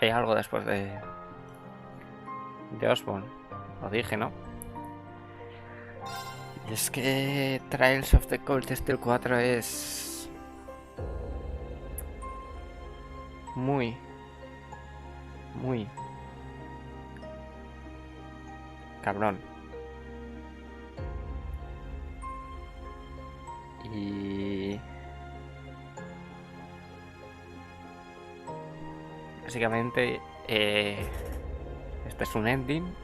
Hay algo después de Osborne. Lo dije, ¿no? Y es que Trials of the Cold Steel 4 es muy cabrón. Y básicamente este es un ending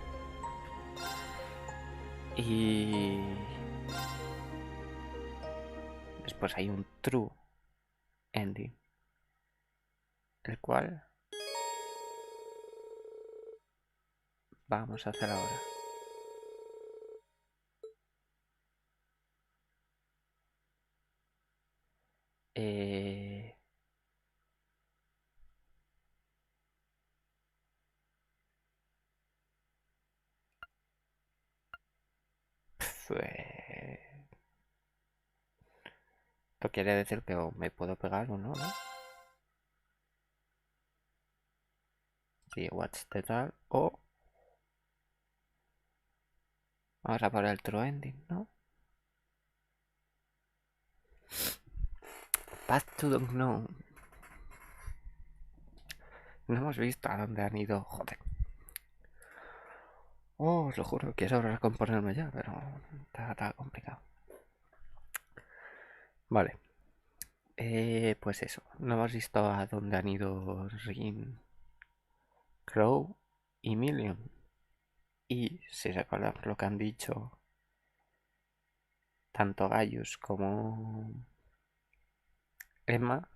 y después hay un true ending, el cual vamos a hacer ahora. Esto quiere decir que me puedo pegar o no, ¿no? Sí, what's the tal. O vamos a por el true ending, ¿no? Path to the unknown. No hemos visto a dónde han ido, joder. Oh, os lo juro, quiero recomponerme ya, pero está complicado. Vale. Pues eso, no hemos visto a dónde han ido Rin, Crow y Million. Y si recuerdan lo que han dicho tanto Gaius como Emma,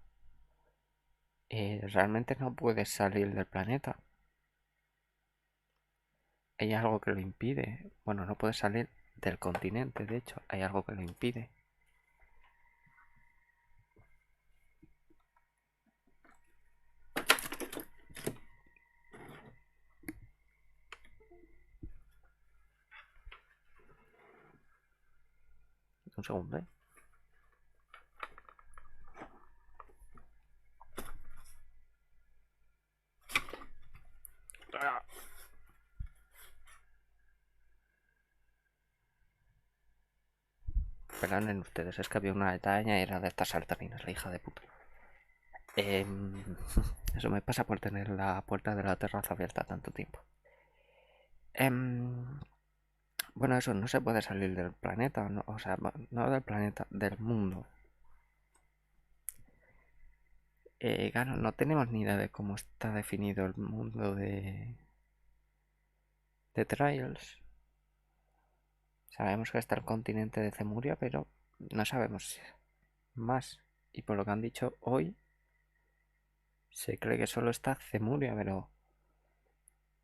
realmente no puedes salir del planeta. Hay algo que lo impide. Bueno, no puedes salir del continente, de hecho, hay algo que lo impide. Un segundo, ¿eh? Perdonen ustedes, es que había una detaña y era de estas saltarinas, la hija de puta. Eso me pasa por tener la puerta de la terraza abierta tanto tiempo. Bueno, eso, no se puede salir del planeta, no, o sea, no del planeta, del mundo. Claro, no tenemos ni idea de cómo está definido el mundo de Trials. Sabemos que está el continente de Cemuria, pero no sabemos más. Y por lo que han dicho hoy, se cree que solo está Cemuria, pero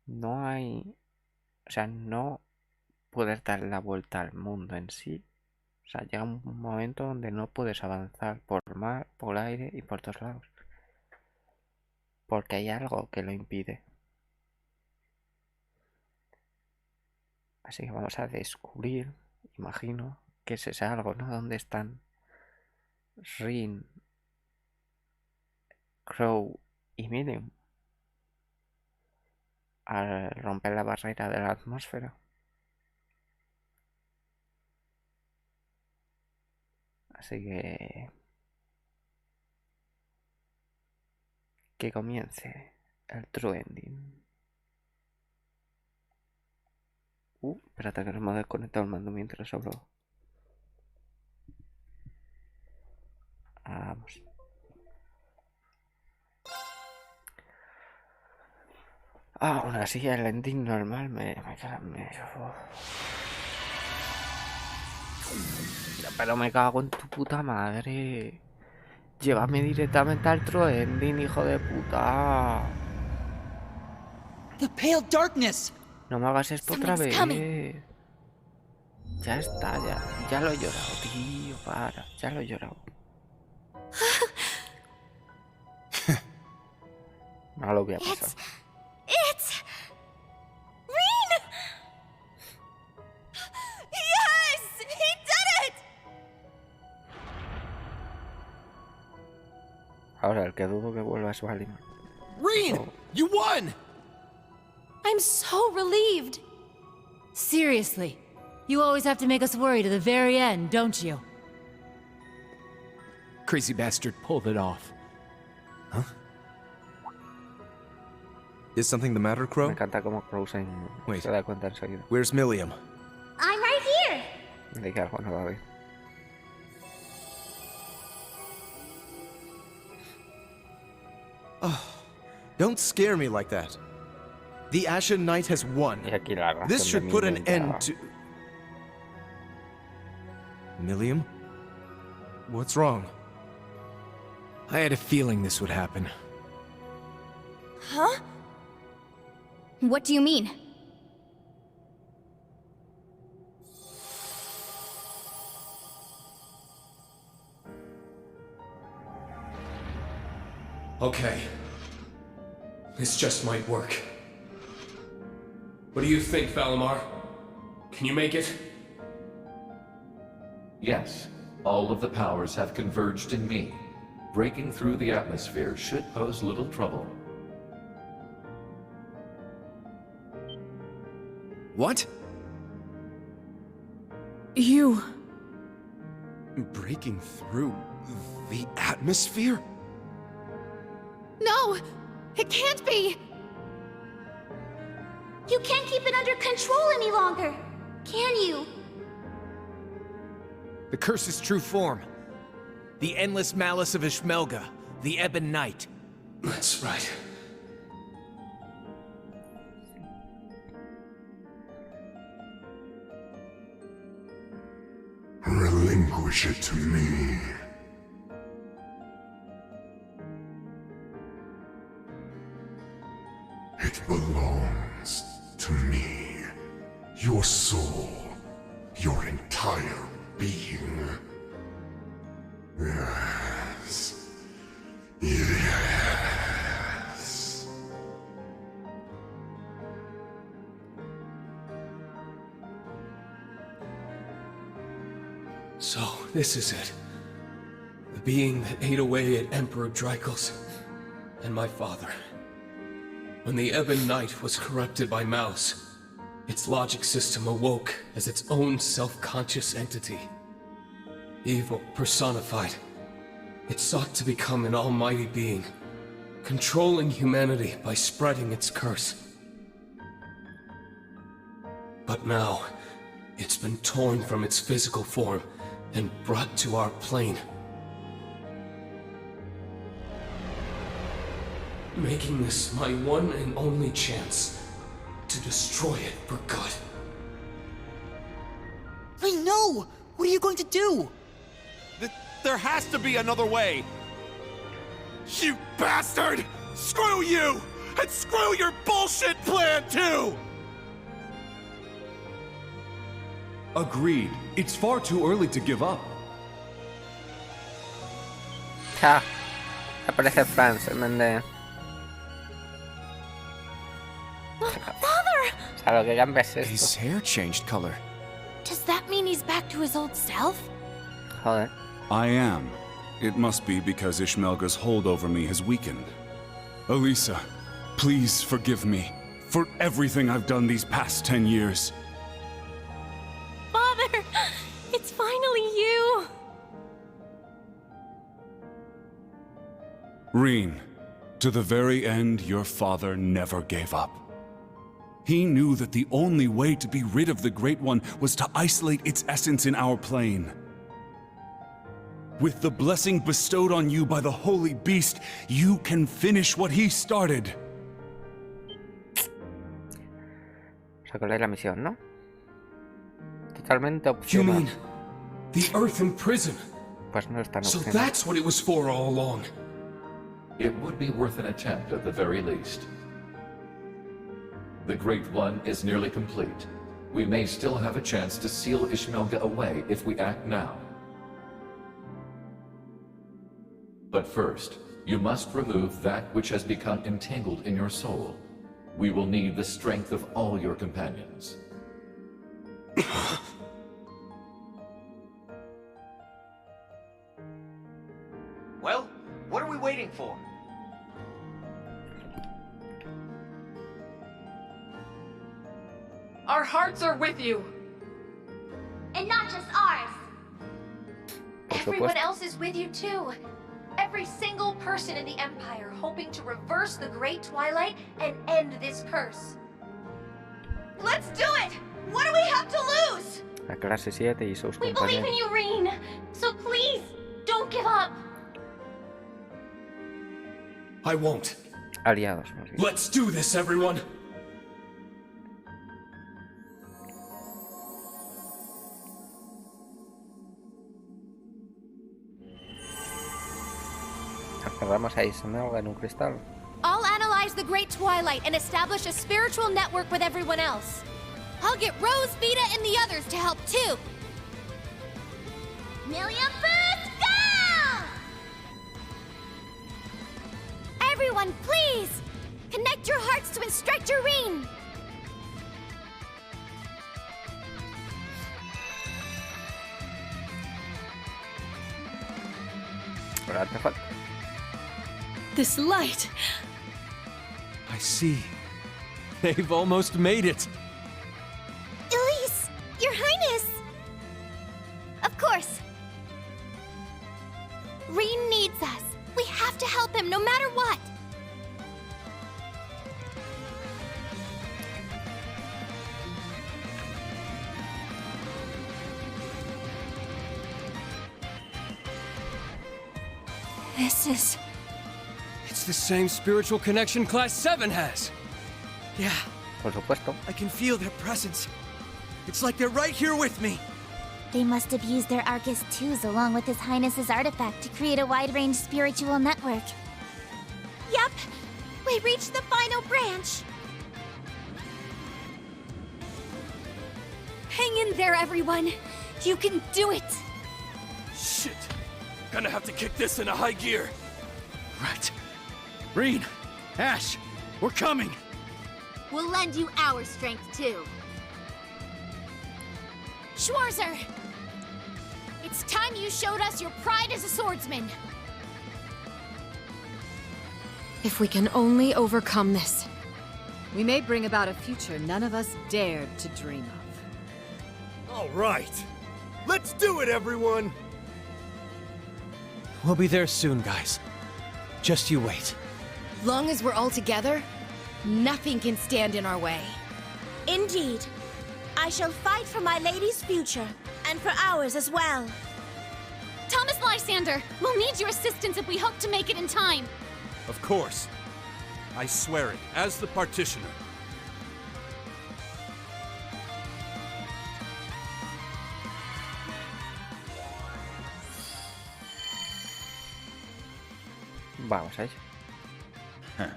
no hay... O sea, no puedes dar la vuelta al mundo en sí. O sea, llega un momento donde no puedes avanzar por mar, por aire y por todos lados. Porque hay algo que lo impide. Así que vamos a descubrir, imagino, que es ese algo, ¿no? ¿Dónde están Rin, Crow y Medium? Al romper la barrera de la atmósfera. Así que comience el true ending. Espérate que no me he desconectado el mando mientras hablo. Vamos. Aún así el ending normal Pero me cago en tu puta madre. Llévame directamente al true ending, hijo de puta. The pale darkness. No me hagas esto otra Something's vez. coming. Ya está, ya lo he llorado, tío. Para, ya lo he llorado. No lo voy a pasar. It's Reen! Yes! He did it! Ahora, el que dudo que vuelva es Valim. Reen! You won! I'm so relieved. Seriously, you always have to make us worry to the very end, don't you? Crazy bastard pulled it off. Huh? Is something the matter, Me Crow? encanta cómo Crow Wait. se da cuenta enseguida Where's Milliam? I'm right here. de que algo no va bien. Don't scare me like that. The Ashen Knight has won. Y aquí la This razón should de put Milliam an ya end va. to... Milliam? What's wrong? I had a feeling this would happen. Huh? What do you mean? Okay. This just might work. What do you think, Valimar? Can you make it? Yes, all of the powers have converged in me. Breaking through the atmosphere should pose little trouble. What? You... Breaking through the atmosphere? No! It can't be! You can't keep it under control any longer, can you? The curse's true form. The endless malice of Ishmelga, the Ebon Knight. That's right. Relinquish it to me. It belongs to me. Your soul, your entire being. Yes. Yes. So, this is it. The being that ate away at Emperor Drykel's and my father. When the Ebon Knight was corrupted by Mouse, its logic system awoke as its own self-conscious entity. Evil personified. It sought to become an almighty being, controlling humanity by spreading its curse. But now, it's been torn from its physical form and brought to our plane. Making this my one and only chance to destroy it for good. I know! What are you going to do? There has to be another way! You bastard! Screw you! And screw your bullshit plan, too! Agreed. It's far too early to give up. Ja, aparece Franz en vez de... Father! O sea, lo que cambia es His esto. hair changed color. Does that mean he's back to his old self? Joder. I am. It must be because Ishmelga's hold over me has weakened. Elisa, please forgive me for everything I've done these past 10 years. Father! It's finally you! Reen, to the very end, your father never gave up. He knew that the only way to be rid of the Great One was to isolate its essence in our plane. With the blessing bestowed on you by the Holy Beast, you can finish what he started. O sea, ¿cuál es la misión, no? Totalmente You opcional. mean the Earth in prison? Pues no es tan So opcional. that's what it was for all along. It would be worth an attempt at the very least. The Great One is nearly complete. We may still have a chance to seal Ishmelga away if we act now. But first, you must remove that which has become entangled in your soul. We will need the strength of all your companions. Well, what are we waiting for? Our hearts are with you. And not just ours. Everyone else is with you too. Every single person in the Empire hoping to reverse the Great Twilight and end this curse. Let's do it! What do we have to lose? La clase 7 y sus We believe compañeros. in you, Rean. So please, don't give up. I won't. Aliados, más bien. Let's do this, everyone! Agarramos a Ismael en un cristal. I'll analyze the Great Twilight and establish a spiritual network with everyone else. I'll get Rose, Vita, and the others to help too. Million Boost, go! Everyone, please! Connect your hearts to Instructor Rean! Ahora artefacto. This light. I see. They've almost made it. Elise! Your Highness! Of course. Rean needs us. We have to help him no matter what. This is... It's the same spiritual connection Class 7 has. Yeah, Por supuesto. I can feel their presence. It's like they're right here with me. They must have used their Arcus 2s along with His Highness's artifact to create a wide-range spiritual network. Yep! We reached the final branch! Hang in there, everyone! You can do it! Shit! Gonna have to kick this into high gear. Right. Rean, Ash, we're coming. We'll lend you our strength, too. Schwarzer! It's time you showed us your pride as a swordsman! If we can only overcome this, we may bring about a future none of us dared to dream of. All right. Let's do it, everyone! We'll be there soon, guys. Just you wait. Long as we're all together, nothing can stand in our way. Indeed. I shall fight for my lady's future, and for ours as well. Thomas Lysander, we'll need your assistance if we hope to make it in time. Of course. I swear it, as the partitioner. Vamos a ello.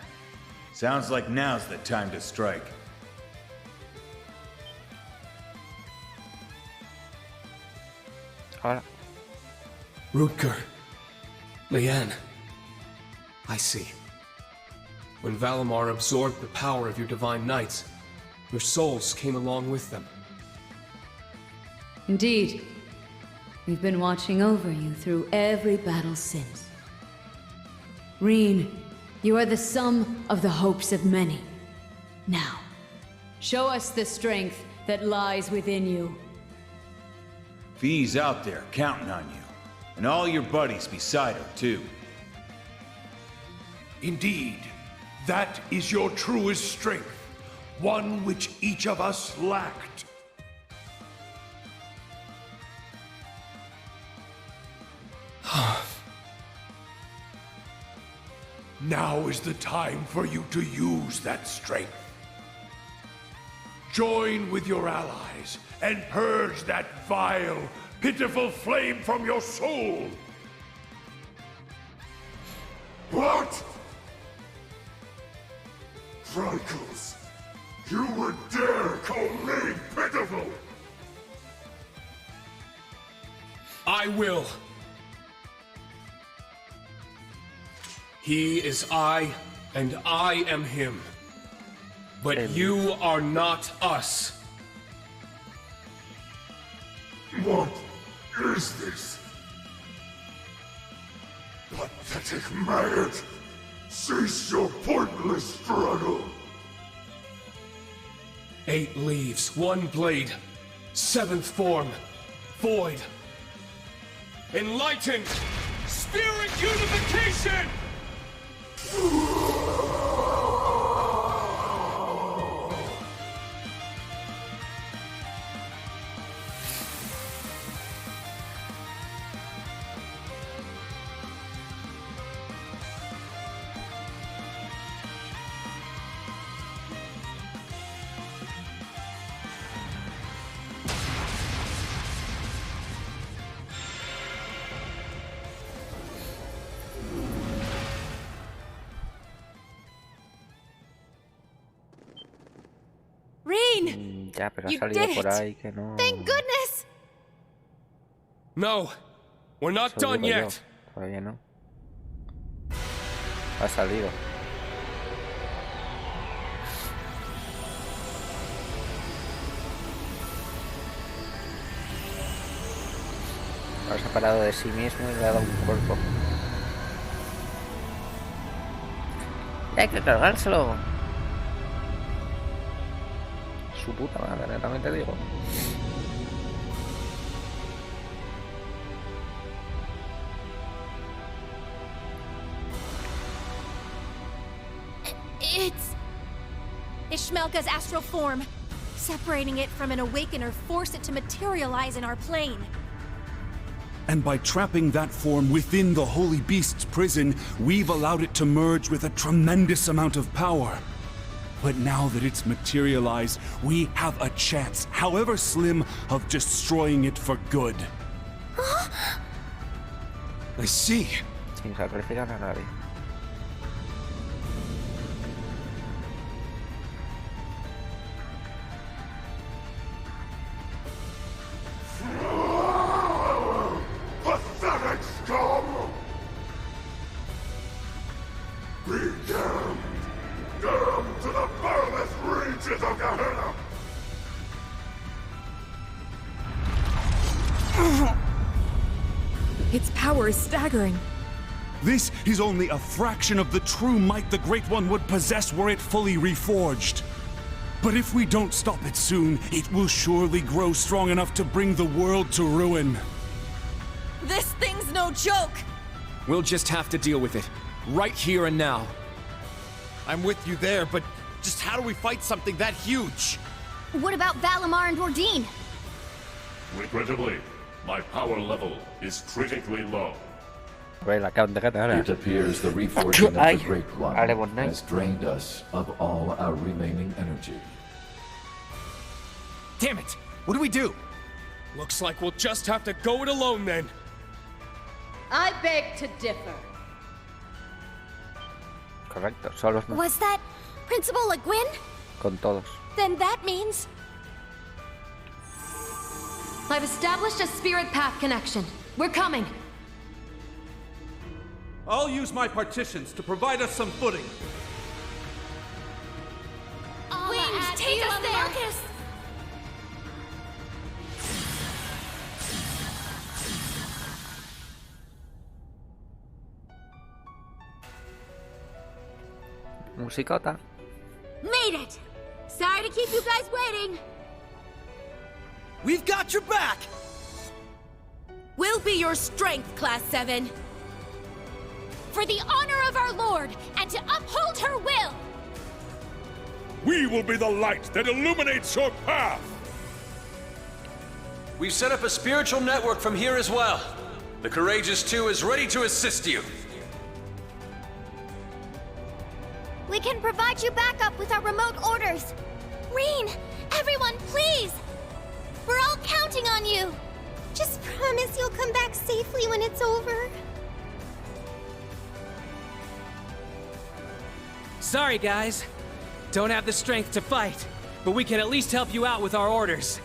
Sounds like now's the time to strike. Ahora. Rutger. Leanne. I see. When Valimar absorbed the power of your Divine Knights, your souls came along with them. Indeed. We've been watching over you through every battle since. Rean, you are the sum of the hopes of many. Now, show us the strength that lies within you. Vi's out there counting on you. And all your buddies beside her, too. Indeed, that is your truest strength, one which each of us lacked. Now is the time for you to use that strength. Join with your allies and purge that vile, pitiful flame from your soul. What? Tricles, you would dare call me pitiful? I will. He is I, and I am him. But you are not us. What is this? Pathetic mad! Cease your pointless struggle! 8 leaves, 1 blade. 7th form, void. Enlightened, spirit unification! Ya, pero ha salido por ahí que no... Thank goodness! No, we're not Eso done digo yo. yet. Todavía no. Ha salido. Ahora se ha parado de sí mismo y le ha dado un cuerpo. Y hay que cargárselo. Su puta madre, también te digo. It's Ishmelka's astral form. Separating it from an awakener forced it to materialize in our plane. And by trapping that form within the Holy Beast's prison, we've allowed it to merge with a tremendous amount of power. But now that it's materialized, we have a chance, however slim, of destroying it for good. I see. Sin sacrificar a nadie. Pathetic scum! Be damned! Damned to the furthest reaches of Gehenna! Its power is staggering. This is only a fraction of the true might the Great One would possess were it fully reforged. But if we don't stop it soon, it will surely grow strong enough to bring the world to ruin. This thing's no joke! We'll just have to deal with it, right here and now. I'm with you there, but just how do we fight something that huge? What about Valimar and Ordine? Regrettably, my power level is critically low. Well, acaban de ganar. It appears the reforging of Ay, the Great One Alemonnay. has drained us of all our remaining energy. Damn it! What do we do? Looks like we'll just have to go it alone then. I beg to differ. Correcto, solos no. Was that Principal Le Guin? Con todos. Then that means... I've established a spirit path connection. We're coming. I'll use my partitions to provide us some footing. Wings, take us there! Marcus. Musicota. Made it! Sorry to keep you guys waiting. We've got your back! We'll be your strength, Class 7. For the honor of our Lord, and to uphold her will! We will be the light that illuminates your path! We've set up a spiritual network from here as well. The Courageous 2 is ready to assist you. We can provide you backup with our remote orders. Reen, everyone, please! We're all counting on you! Just promise you'll come back safely when it's over. Sorry, guys. Don't have the strength to fight, but we can at least help you out with our orders.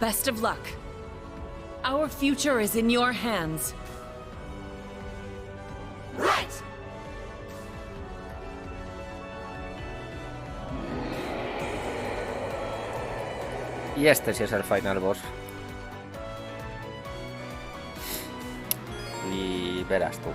Best of luck. Our future is in your hands. Right! Y este sí es el final boss. Y verás tú.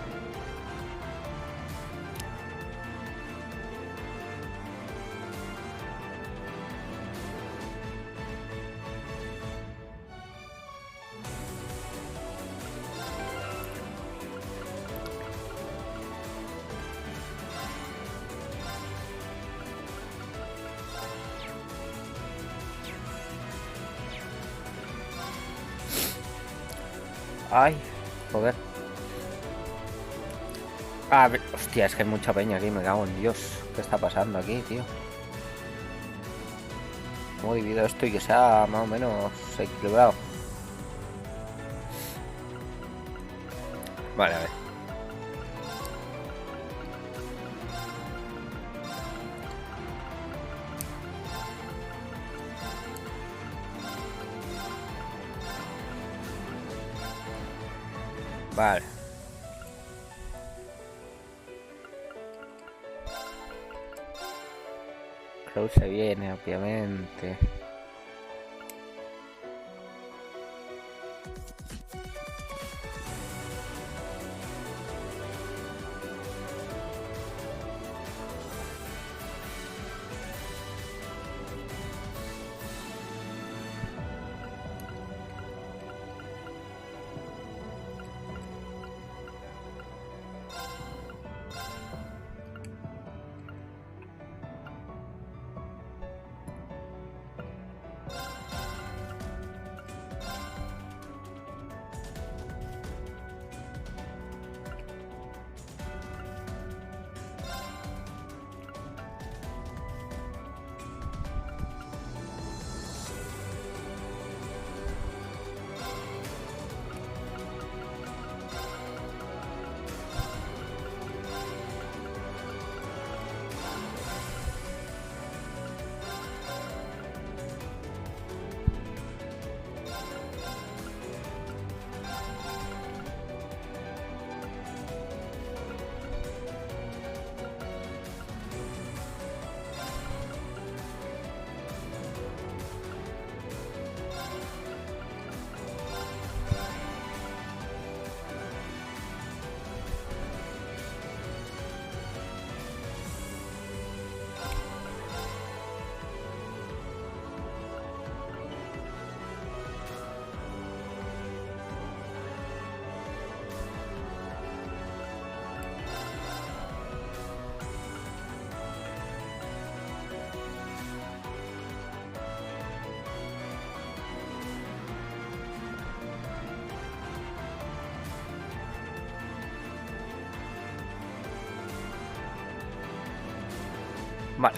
Ay, joder. Ah, hostia, es que hay mucha peña aquí, me cago en Dios. ¿Qué está pasando aquí, tío? ¿Cómo divido esto y que sea más o menos equilibrado? Vale, a ver. Vale. Clase viene, obviamente. Vale.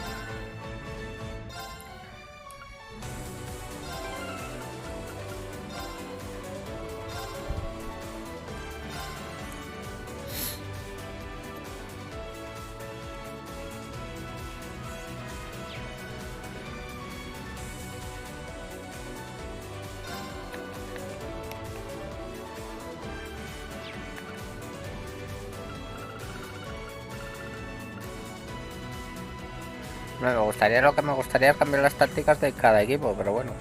Me gustaría, lo que me gustaría es cambiar las tácticas de cada equipo, pero bueno.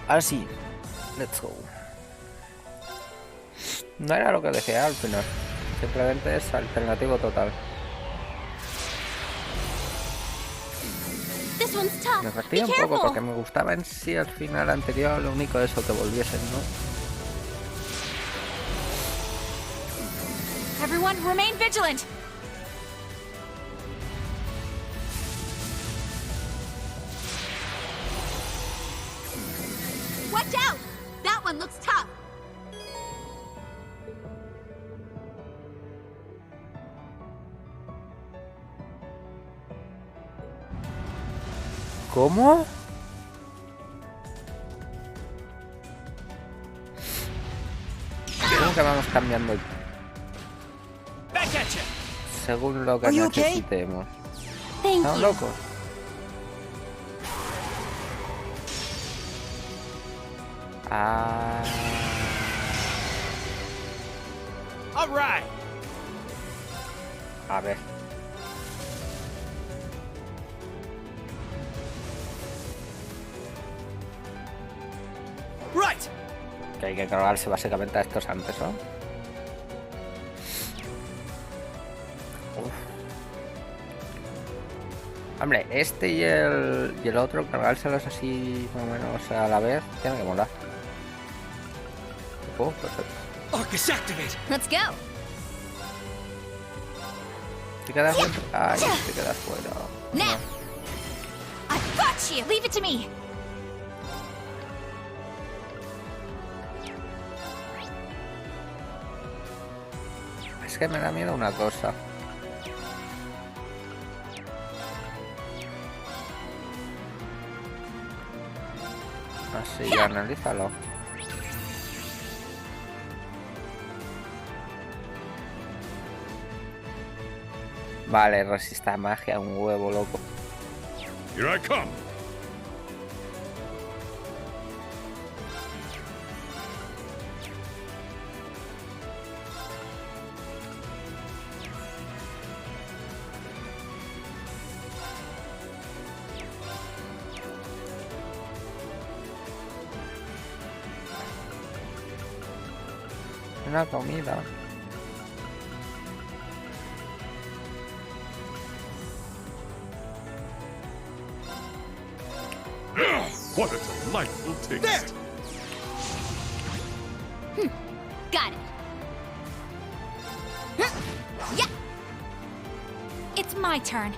Así, let's go. No era lo que decía al final, simplemente es alternativo total. Me fastidia un poco porque me gustaba en sí al final anterior, lo único de eso que volviesen, ¿no? Everyone, remain vigilant. Watch out! That one looks tough. ¿Cómo? Creo que vamos cambiando según lo que necesitemos. ¿Estamos locos? Ah. All right. A ver. Right. Que hay que cargarse básicamente a estos antes, ¿no? Uf. Hombre, este y el otro, cargárselos así más o menos a la vez, tiene que molar. Perfecto. Arcus, activate! Let's go! ¿Te quedas dentro? Ay, te quedas fuera. Now! I've got you! Leave it to me! Es que me da miedo una cosa. Así, ya analízalo. Vale, resista magia, un huevo loco. Here I come. Una comida. What a delightful taste. Got it. Yeah. It's my turn.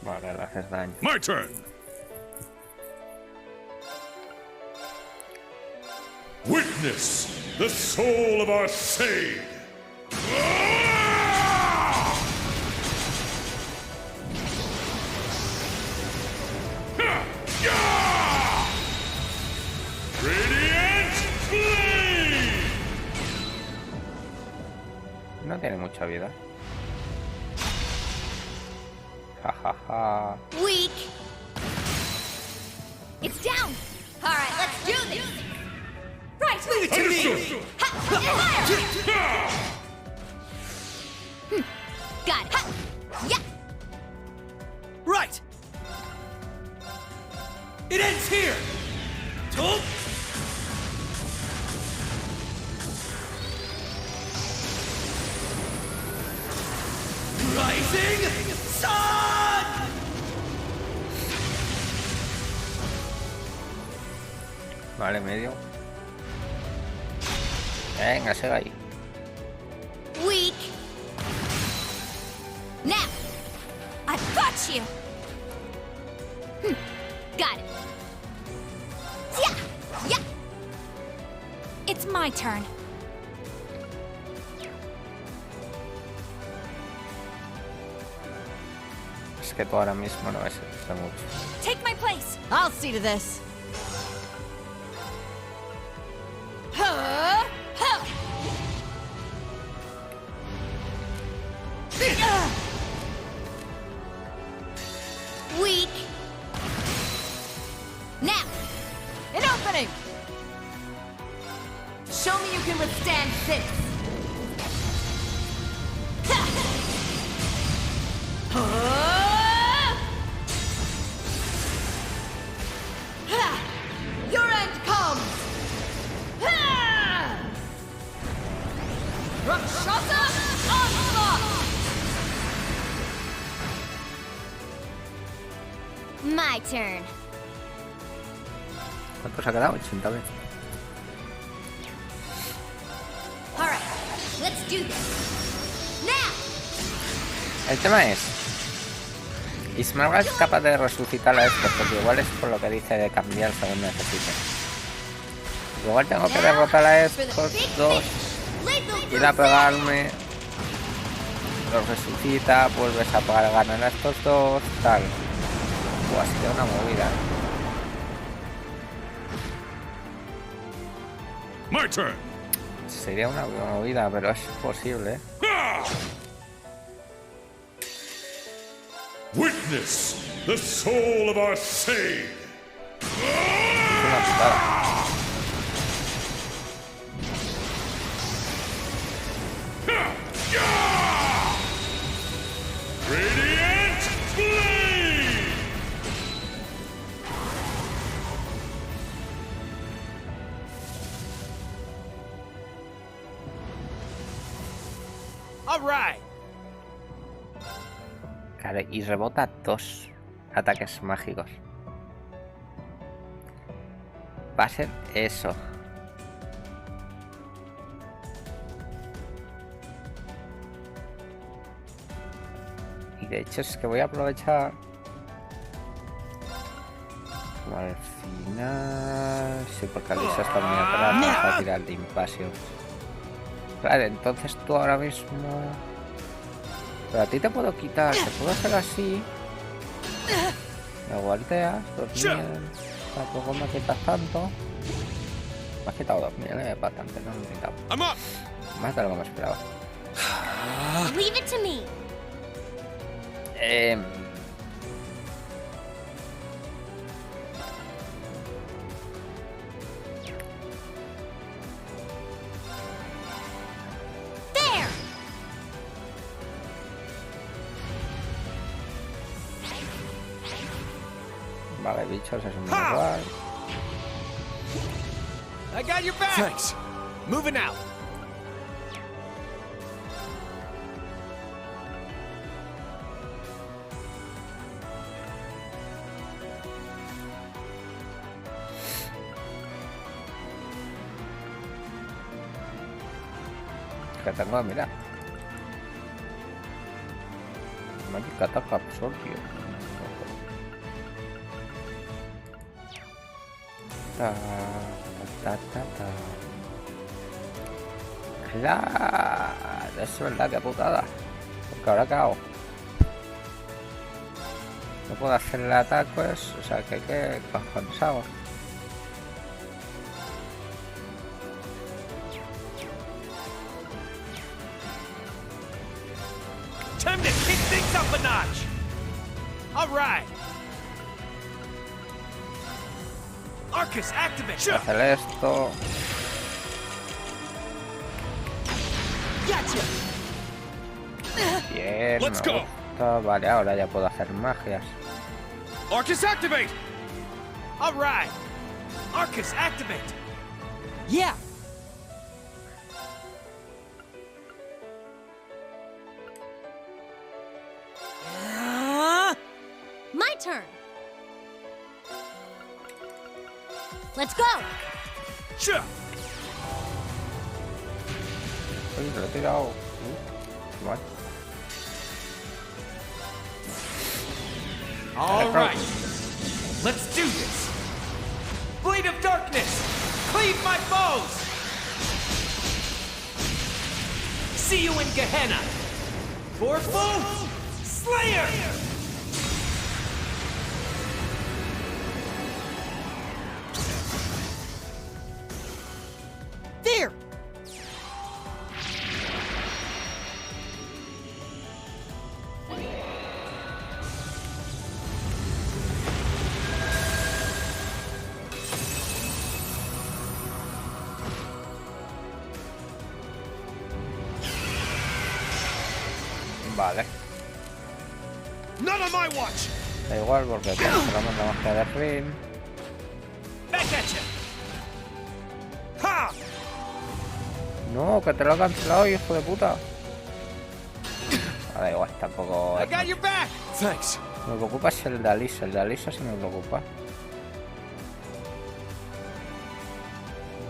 Vale, le haces daño. My turn. Witness the soul of our sage. Radiant flame. No tiene mucha vida. Ja ja ja. Weak. It's down. All right, let's do this. Right. Leave it to me. Got it. Yeah. Right. It ends here. Tool. Rising sun. Vale, medio. Venga, sigue ahí. Weak. Now. I've got you. Got it. Yeah. Yeah. It's my turn. Es que tú ahora mismo no ves mucho. Take my place. I'll see to this. Weak. Now. An opening. Show me you can withstand this. Your end comes. Rakshasa onslaught. My turn. ¿Cuánto se ha quedado? 80 veces. All right, let's do this. Now. El tema es... Ismarga es capaz de resucitar a esto, porque igual es por lo que dice de cambiar según necesite. Igual tengo que derrotar a estos dos, ir a pegarme, los resucita, vuelves a pegar, ganar a estos dos, tal. O así de una movida. My turn. Sería una movida, pero es posible, ¿eh? Witness the soul of our sage. Es una putada. Radiant flame. All right. Claro, y rebota 2 ataques mágicos. Va a ser eso. Y de hecho es que voy a aprovechar al final. Sí, porque Alisa está muy atrás. Vamos a tirar de Impasión. Claro, entonces tú ahora mismo. Pero a ti te puedo quitar. Te puedo hacer así. Me volteas. 2000. Tampoco me quitas tanto. Me has quitado 2000, bastante. No me he quitado. Más de lo que me esperaba. Leave it to me. Vale, bichos, es un igual. I got your back. Thanks. Moving out. Que tengo, mira. Magic Attack Absorption. Claro, es verdad, que putada. Porque ahora ¿qué hago? No puedo hacer el ataque, pues, o sea que cojones hago. Time to kick things up a notch. All right. Arcus, activate. Hacer esto. Gotcha. Bien, Let's me go. gusta. Vale, ahora ya puedo hacer magias. Arcus, activate. All right. Arcus, activate. Yeah. My turn. Let's go. Sure. Uy, lo he tirado. Vale. All right. Let's do this. Blade of Darkness. Cleave my foes. See you in Gehenna. Forceful Slayer. There. Vale. None on my watch. Da igual porque cancelamos la magia de Rin. Back at you. Ha! No, que te lo he cancelado, hijo de puta. Da igual, tampoco. I got your back. Thanks. Me preocupa es el de Alisa. El de Alisa sí me preocupa.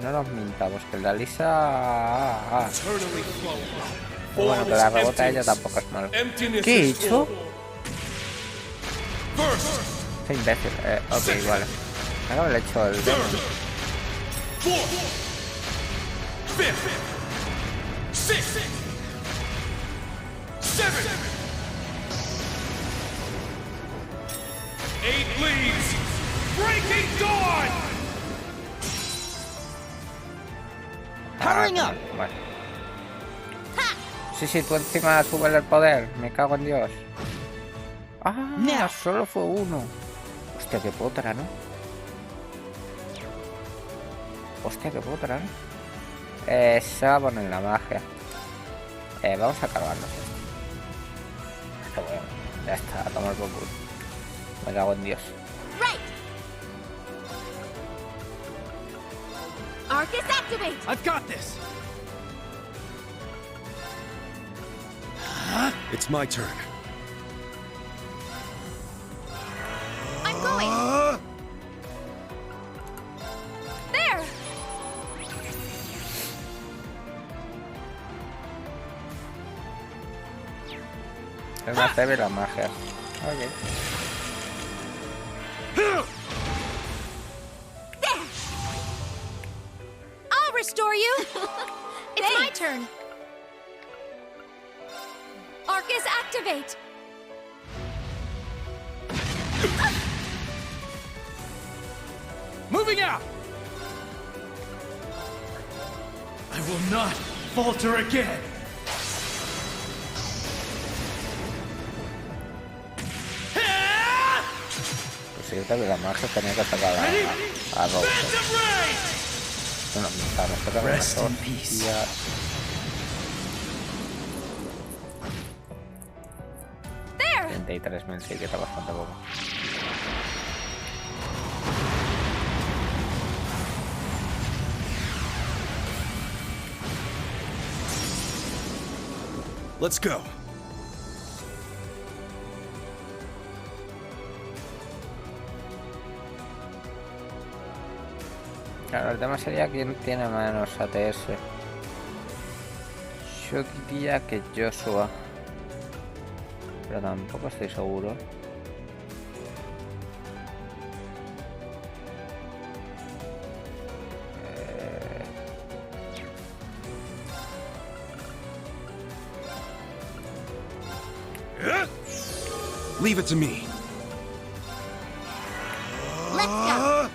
No nos mintamos, que el de Alisa. Bueno, que la rebota ella tampoco es malo. ¿Qué he hecho? Qué imbécil. Ok, vale. Ahora le he hecho el. Eight leaves! Breaking dawn! Powering up. Vale. Sí, tú encima subes el poder. Me cago en Dios. Ah, solo fue uno. Hostia, qué potra, ¿no? Hostia, qué potra, ¿no? Se va a poner la magia. Vamos a cargarnos esto. Está bueno. Ya está, a tomar por culo. Me cago en Dios. Arcus, activate. I've got this. It's my turn. I'm going. Es más débil la magia. Ok. There! I'll restore you! It's my turn! Arcus, activate! Moving out! I will not falter again! Pues sí, que la magia tenía que sacar a Rose. Bueno, estamos tocando las hostias. There! 33.000, sí que está bastante poco. Let's go. Claro, el tema sería quién tiene menos ATS. Yo diría que Joshua, pero tampoco estoy seguro. Leave it to me. Let's go!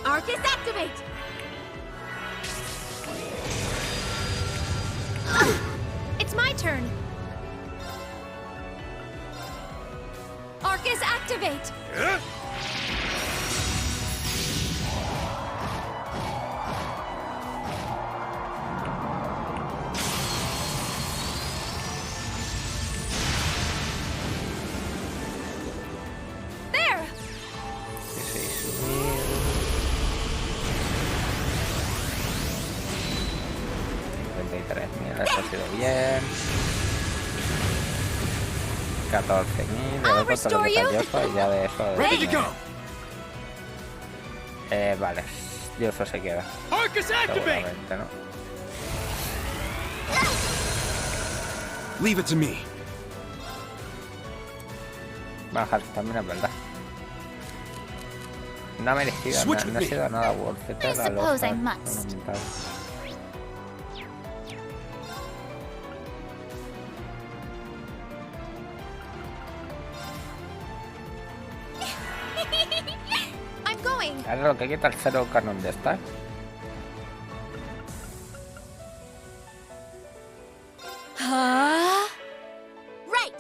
Arcus, activate! It's my turn! Arcus, activate! There! 53.000, eso ha sido bien. 14.000, le doy contra lo que está Joshua y ya de eso... vale, Joshua se queda. Seguramente, ¿no? Leave it to me. Bajar también es verdad. No ha merecido, no ha sido nada worth it. I suppose I must. I'm going! Ahora lo que quita el cero canon de esta. Right!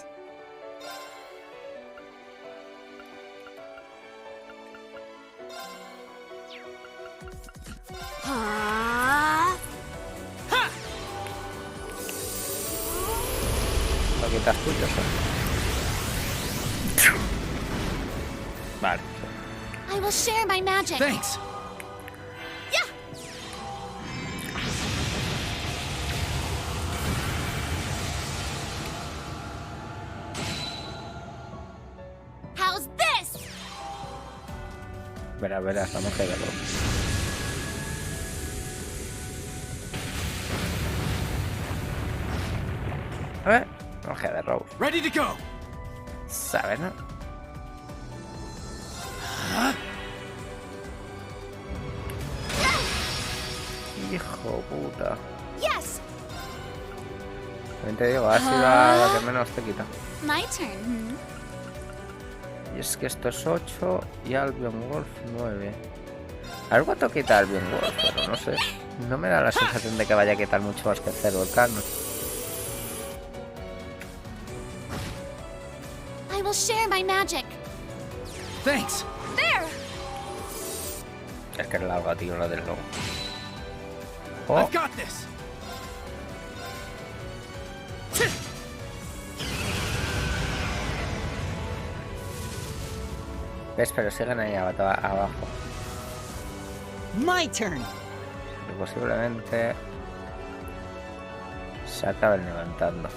Lo quitas tú, Joshua. Vale. I will share my magic. Thanks! Yeah! How's this? Verás, vamos a verlo. A ver, vamos a de Rose. Ready to go! ¿Sabes, no? Hijo puta. Yes! También te digo, ha sido la que menos te quita. My turn. Y es que esto es 8 y Albion Wolf 9. A ver cuánto quita Albion Wolf, pero no sé. No me da la sensación de que vaya a quitar mucho más que el cero el canon. I will share my magic. Thanks! There! Es que es largo, tío, lo del lobo. Oh. I've got this! ¿Ves? Pero siguen ahí abajo. My turn. Y posiblemente se acaben levantando.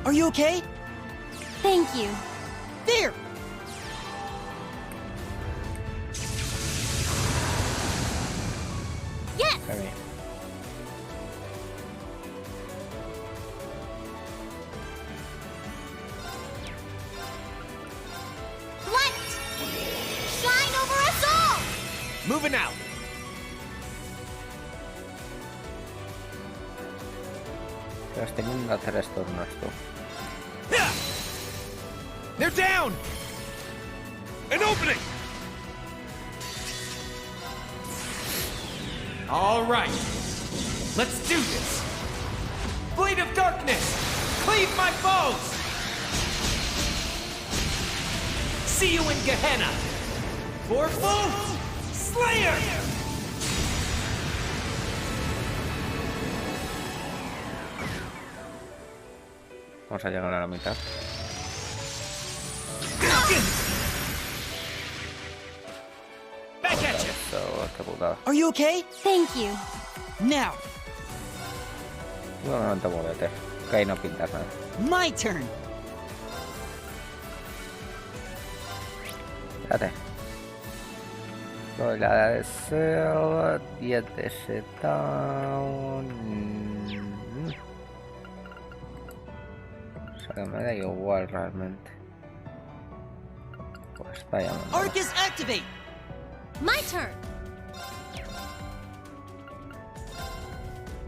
Are you okay? Thank you. There! Yes! Okay. Light! Shine over us all! Moving out! Estás teniendo 3 turnos tú. They're down! An opening! All right. Let's do this. Blade of darkness! Cleave my foes! See you in Gehenna! Fourfold Slayer! Vamos a llegar a la mitad. Back at you! Qué putada. Are you okay? Thank you. Now, No te muévete. Que ahí no pintas nada. my turn! Espérate. Soy la de Cell, 10 de Shutdown. O sea que me da igual realmente. Pues vaya. Arcus activate! My turn!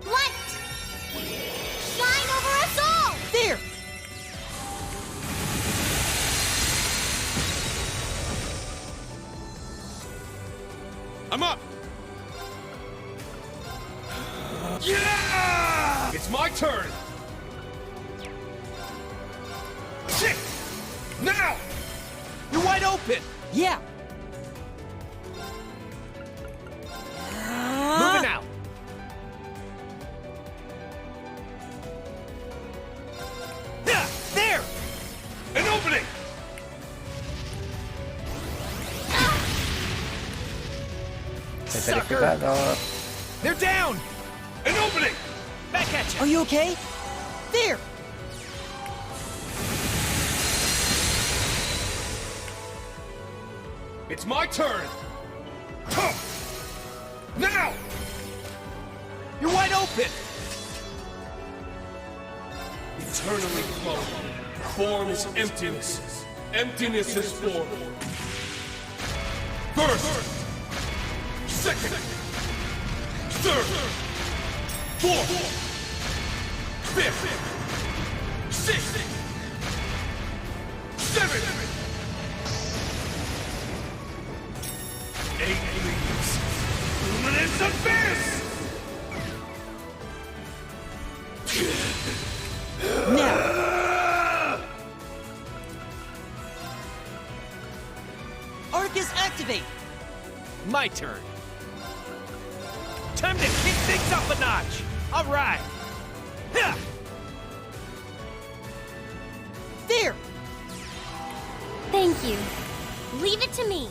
Light! Shine over us all! There! I'm up! Yeah! It's my turn! Shit! Now! You're wide open! Yeah! Moving out! Yeah! There! An opening! Sucker! They're down! An opening! Back at you! Are you okay? There! It's my turn! Huh. Now! You're wide open! Eternally flowing. Form is emptiness. Emptiness is form. First! Second! Third! Fourth! Fifth! Sixth! Seventh! 8 leaves! Luminous abyss! Now! Arcus activate! My turn. Time to kick things up a notch. All right. Yeah. There! Thank you. Leave it to me.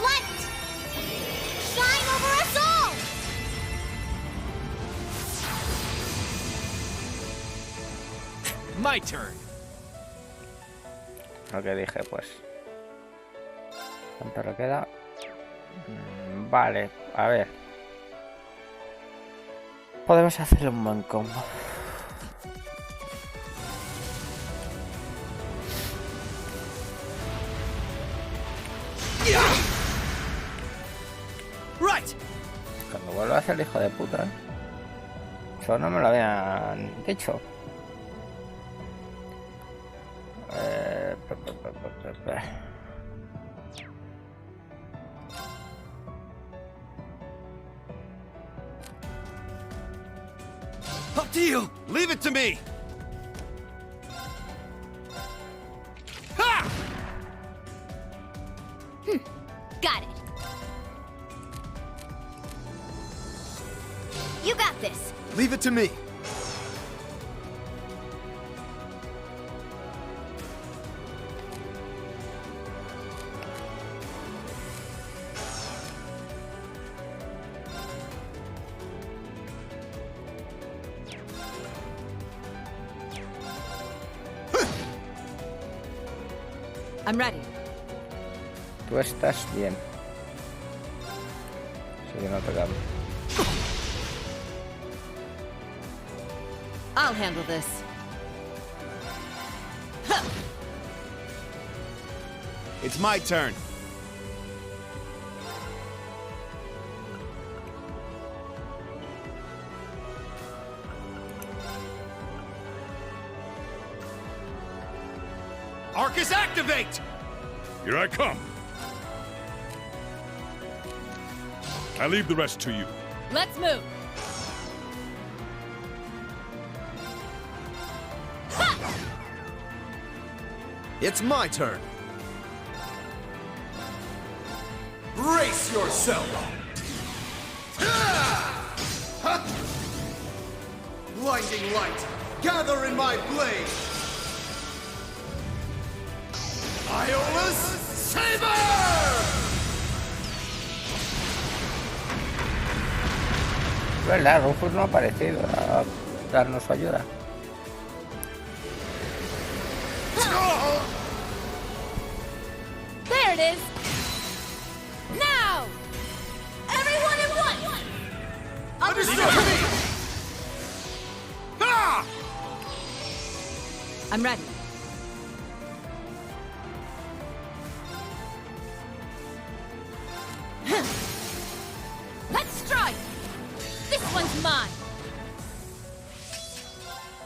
Light! Shine over us all! My turn. Lo que dije, pues. ¿Cuánto le queda? Vale, a ver. Podemos hacerle un buen combo. Right. Cuando vuelva a ser el hijo de puta. Eso no me lo habían dicho. Up to you. Leave it to me. Ha! Got it. You got this. Leave it to me. I'm ready. Tú estás bien. Sigue no atacando. I'll handle this. It's my turn. Arcus, activate! Here I come. I leave the rest to you. Let's move. It's my turn. Brace yourself! Blinding light, gather in my blade. Iola's Saber! Es verdad, Rufus no ha aparecido a darnos su ayuda. There it is! Now! Everyone at once! Understood! Ah! I'm ready. Let's strike! This one's mine!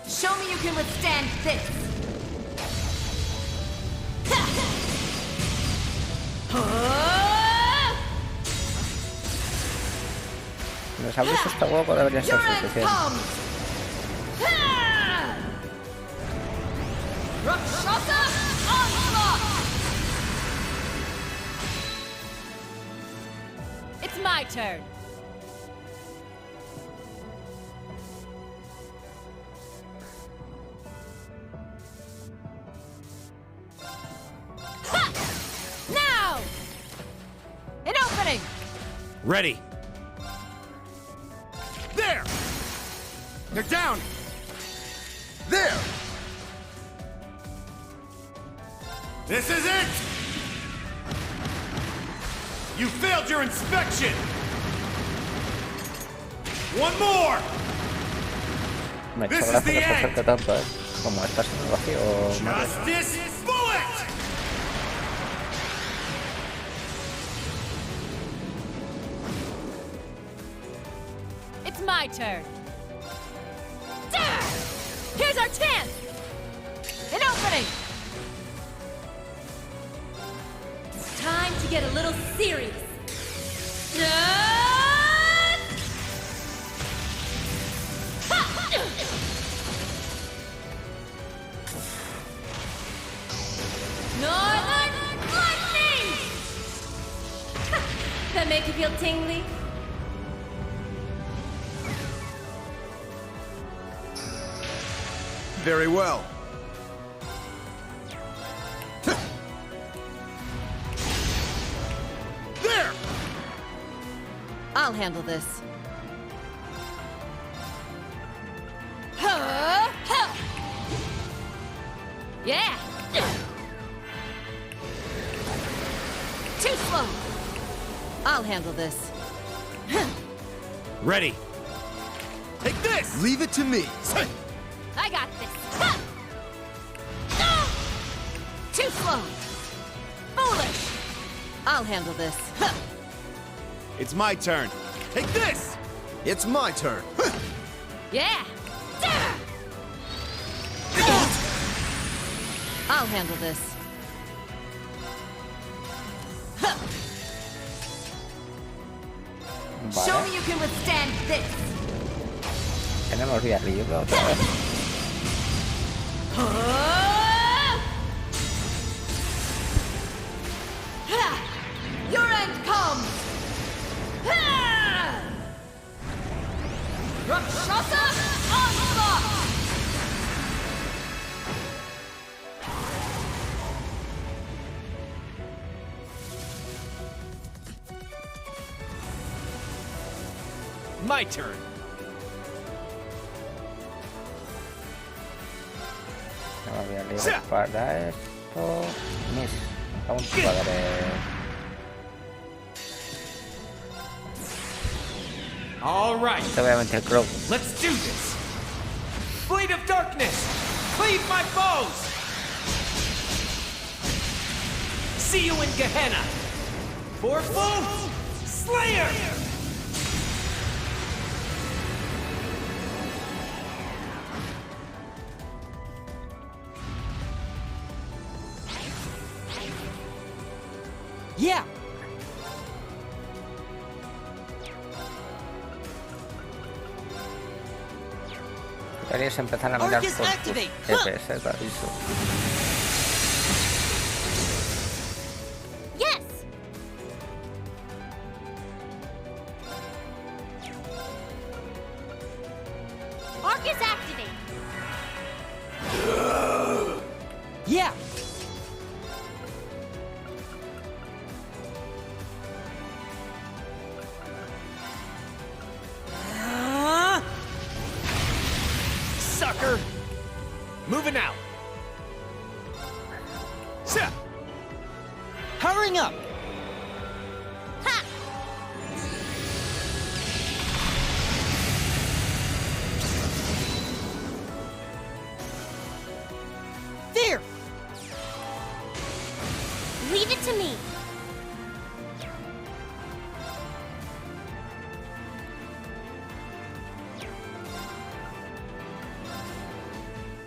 Show me you can withstand this. Nos habéis este hueco, debería ser suficiente. Rakshasa onslaught! It's my turn. Ha! Now! An opening! Ready. There! They're down! There! This is it! You failed your inspection! One more! Me ha hecho gracia que se acerque tanto, como estás en el vacío. Justice bullet! It's my turn. There! Here's our chance! An opening! It's time to get a little serious. Northern lightning! That make you feel tingly? Very well. There! I'll handle this. Yeah! Too slow! I'll handle this. Ready. Take this! Leave it to me. I got this. Too slow! Foolish! I'll handle this. It's my turn. Take this! It's my turn. Yeah! I'll handle this. Vale. Show me you can withstand this. Tenemos vía libre otra vez. Your end comes. Rakshasa onslaught! My turn. Tenemos vía libre para esto. Miss. Cago en tu padre. All right. Te voy a meter Crow. Let's do this. Blade of darkness, cleave my foes. See you in Gehenna. Fourfold Slayer. Yeah. Deberías empezar a mirar Arcus por tus activate. FPS, te aviso. Yes! Arcus activate! Yeah. Sucker. Moving out. Powering up. There. Leave it to me.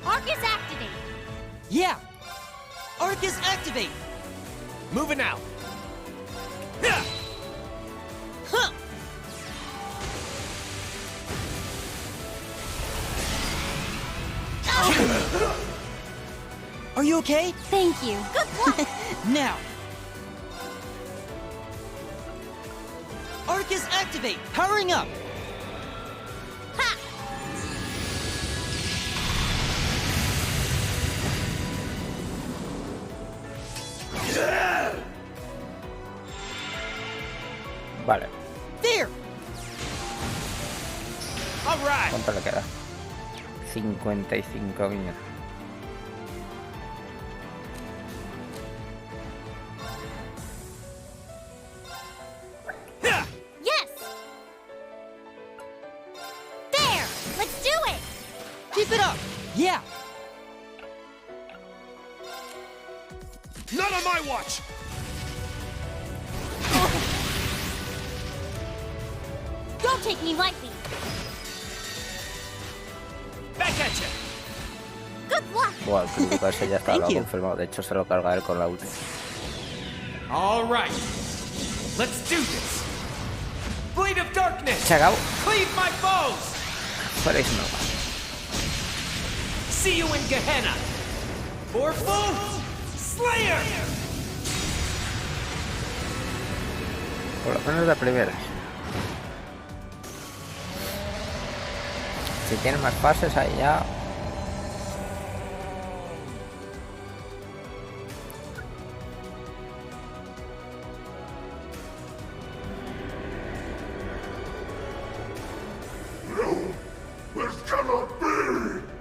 Arcus activate! Yeah. Arcus activate. Moving out. Huh. Are you okay? Thank you. Good luck! Now. Arcus activate. Powering up. Vale. There. All right. ¿Cuánto le queda? 55 minutos. Yes! There! Let's do it! Keep it up. Yeah. Not on my watch. Don't take me lightly! Back at you. Good luck! Bueno, el crítico ese ya está Thank lo you. confirmado. De hecho, se lo carga él con la ulti. All right. Let's do this. Blade of darkness, Se acabó. cleave my foes. Fuerais nueva. See you in Gehenna. Fourfold Slayer. Por lo menos de primeras. Si tienes más pases ahí ya.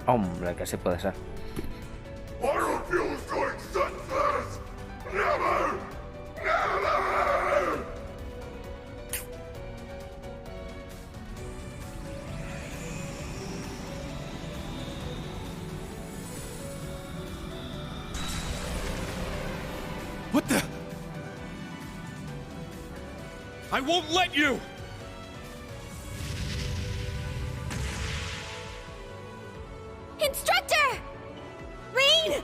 Hombre, que sí puede ser. What the? I won't let you! Instructor! Rain!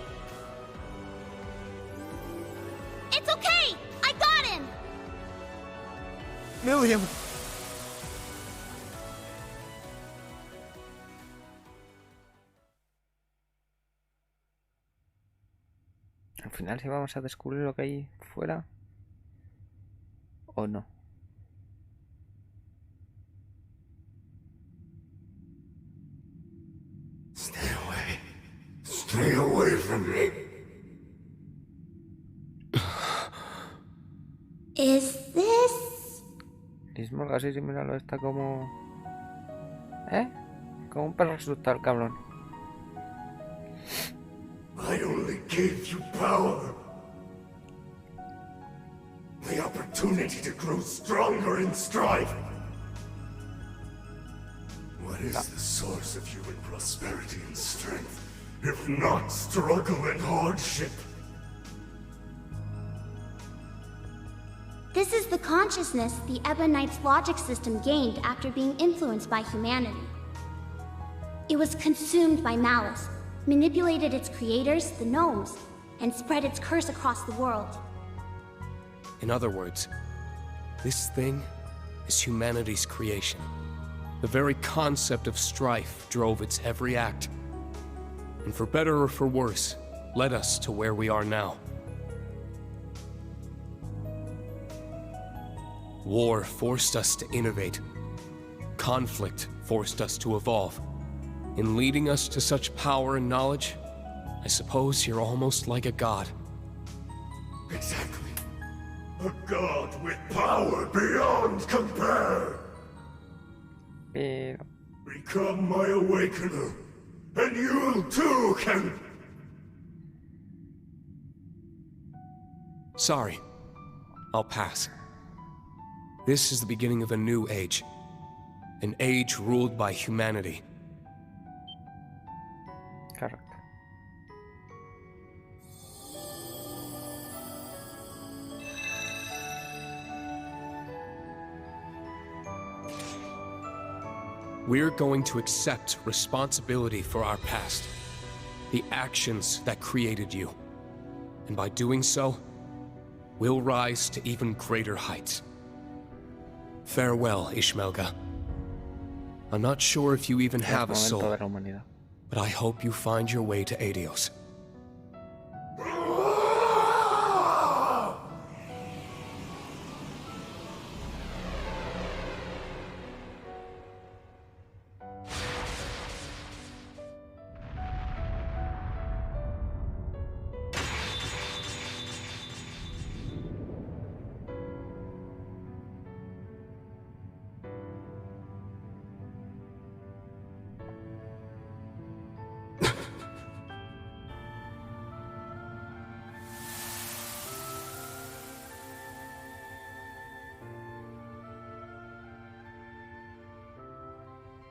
It's okay! I got him! Milliam. Al final si vamos a descubrir lo que hay fuera o no. Stay away from me. Is this... Lismorg así sí, míralo, está como... Como un perro asustado el cabrón. I only gave you power. opportunity to grow stronger in strife. What is the source of human prosperity and strength, if not struggle and hardship? This is the consciousness the Ebonite's logic system gained after being influenced by humanity. It was consumed by malice, manipulated its creators, the gnomes, and spread its curse across the world. In other words, this thing is humanity's creation. The very concept of strife drove its every act. And for better or for worse, led us to where we are now. War forced us to innovate. Conflict forced us to evolve. In leading us to such power and knowledge, I suppose you're almost like a god. Exactly. A god with power beyond compare. Become my awakener, and you too can... Sorry. I'll pass. This is the beginning of a new age. An age ruled by humanity. Correct. We're going to accept responsibility for our past. The actions that created you. And by doing so, we'll rise to even greater heights. Farewell, Ishmelga. I'm not sure if you even have a soul, but I hope you find your way to Adiós.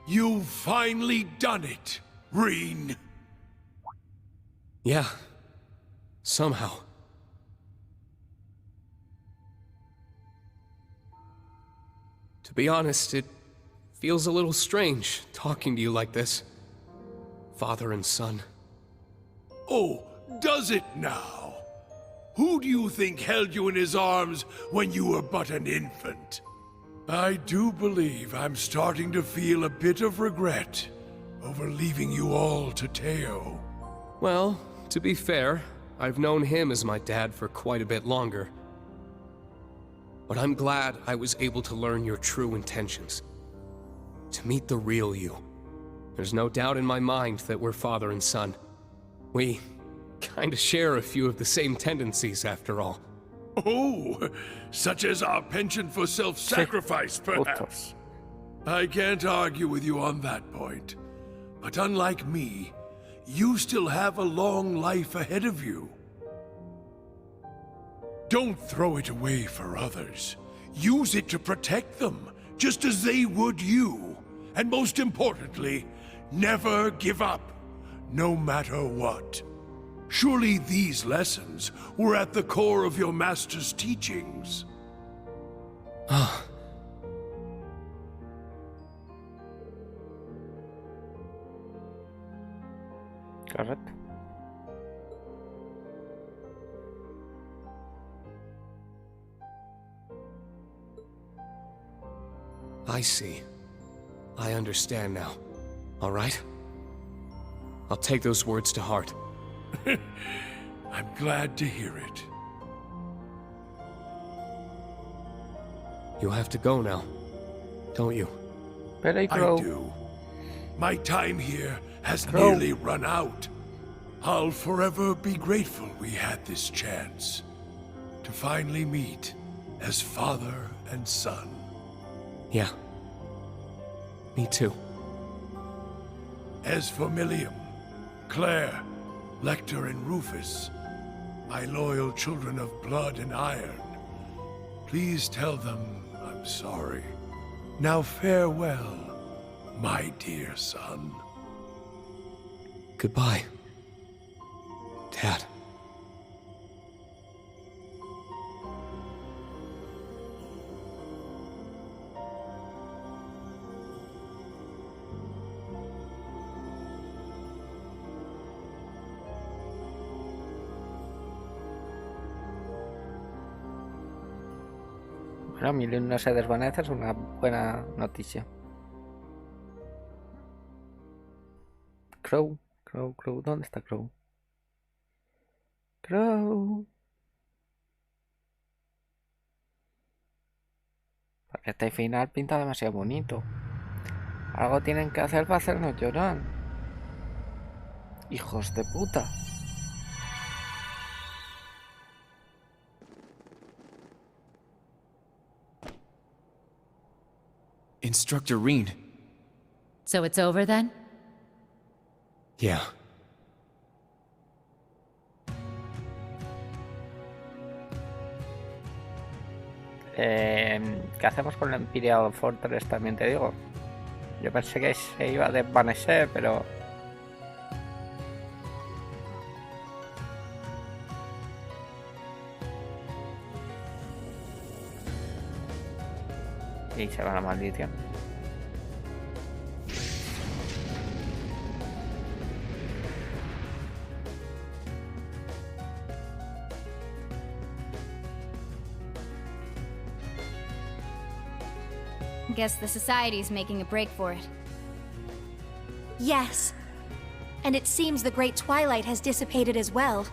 You've finally done it, Reen. Yeah. Somehow. To be honest, it feels a little strange talking to you like this. Father and son. Oh, does it now? Who do you think held you in his arms when you were but an infant? I do believe I'm starting to feel a bit of regret over leaving you all to Teo. Well, to be fair, I've known him as my dad for quite a bit longer. But I'm glad I was able to learn your true intentions. To meet the real you. There's no doubt in my mind that we're father and son. We kinda share a few of the same tendencies, after all. Oh, such as our penchant for self-sacrifice, perhaps. I can't argue with you on that point. But unlike me, you still have a long life ahead of you. Don't throw it away for others. Use it to protect them, just as they would you. And most importantly, never give up, no matter what. Surely these lessons were at the core of your master's teachings. Ah. Correct. I see. I understand now. All right? I'll take those words to heart. I'm glad to hear it. You have to go now, don't you? I do. My time here has nearly run out. I'll forever be grateful we had this chance to finally meet as father and son. Yeah. Me too. As for Millium, Claire, Lecter, and Rufus, my loyal children of blood and iron, Please tell them I'm sorry. Now farewell, my dear son. Goodbye, Dad. Bueno, Milium no se desvanece, es una buena noticia. Crow, ¿dónde está Crow? Crow. Porque este final pinta demasiado bonito. Algo tienen que hacer para hacernos llorar. Hijos de puta. Instructor Reen. So it's over then? Yeah. ¿Qué hacemos con la Imperial Fortress? También te digo. Yo pensé que se iba a desvanecer, pero... Y se va la maldición. Guess the Society's making a break for it. Yes. And it seems the Great Twilight has dissipated as well.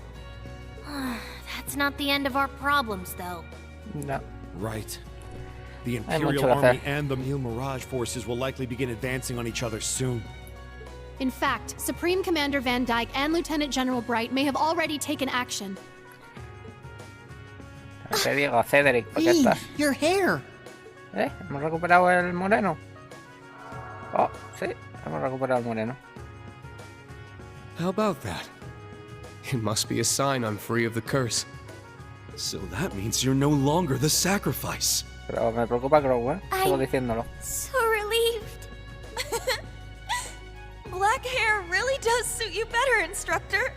That's not the end of our problems, though. No. Right. The Imperial Army and the Mule Mirage forces will likely begin advancing on each other soon. In fact, Supreme Commander Van Dyke and Lieutenant General Bright may have already taken action. Te digo, Cedric, ¿por qué estás? Your hair! ¿Hemos recuperado el moreno? Oh, sí, hemos recuperado el moreno. How about that? It must be a sign I'm free of the curse. So that means you're no longer the sacrifice. Pero me preocupa Crow, sigo diciéndolo. So relieved. Black hair really does suit you better, Instructor.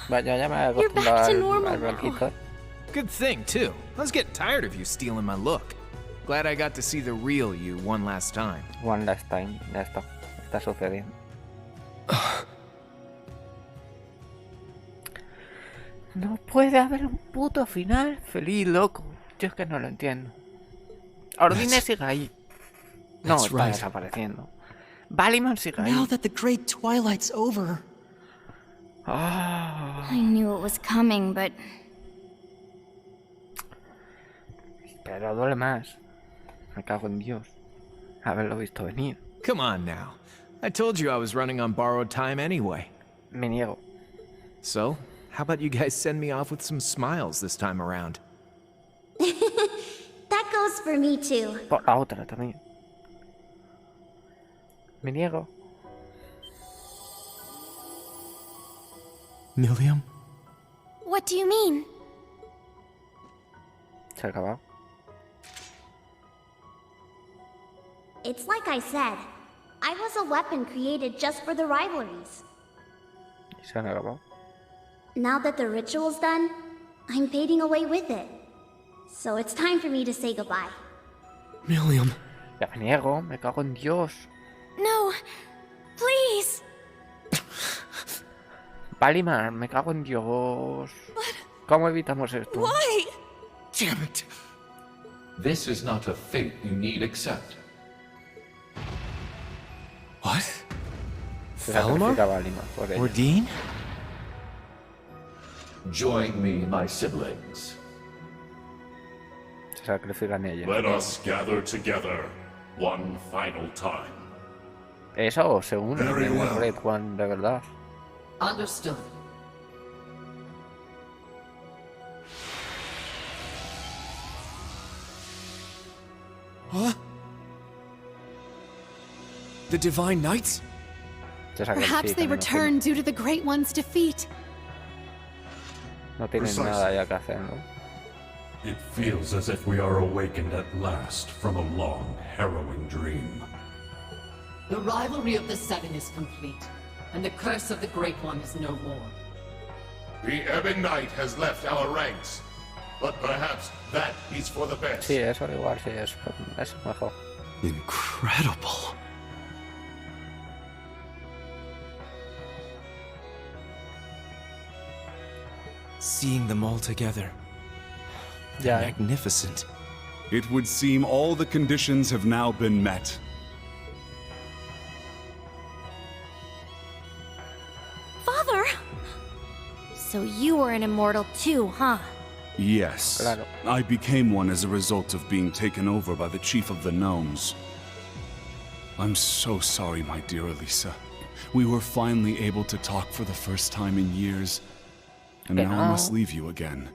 Vaya, ya me he acostumbrado al blanquito. Good thing, too. I was getting tired of you stealing my look. Glad I got to see the real you one last time. One last time, ya está. Está sucediendo. No puede haber un puto final feliz, loco. Yo es que no lo entiendo. Ordine sigue ahí. No, está desapareciendo. Valiman sigue ahí. Now that the Great Twilight's over. I knew it was coming, but... Pero duele más. Me cago en Dios. Haberlo visto venir. Come on now. I told you I was running on borrowed time anyway. Me niego. So, how about you guys send me off with some smiles this time around? That goes for me too. Por la otra también. Me niego. Milium? What do you mean? Se ha acabado. It's like I said. I was a weapon created just for the rivalries. Se han acabado. Now that the ritual's done, I'm fading away with it. So it's time for me to say goodbye. Milium. Ya me niego, me cago en Dios. No, please. Valiman, me cago en Dios. ¿Cómo evitamos esto? Why? Damn it. This is not a fate you need accept. What? Se Falmar? sacrifica Valiman por ello. Ordine? Join me, my siblings. Se sacrifican ellos. Let us gather together one final time. Eso o se une el Great One de verdad. Understood. Huh? The Divine Knights? Perhaps they returned due to the Great One's defeat. No tienen nada ya que hacer, ¿no? It feels as if we are awakened at last from a long, harrowing dream. The rivalry of the Seven is complete, and the curse of the Great One is no more. The Ebon Knight has left our ranks, but perhaps that is for the best. Sí, eso igual, sí, es mejor. Incredible. Seeing them all together. They're magnificent. It would seem all the conditions have now been met. Father! So you were an immortal too, huh? Yes. Claro. I became one as a result of being taken over by the chief of the gnomes. I'm so sorry, my dear Elisa. We were finally able to talk for the first time in years. And now I must leave you again.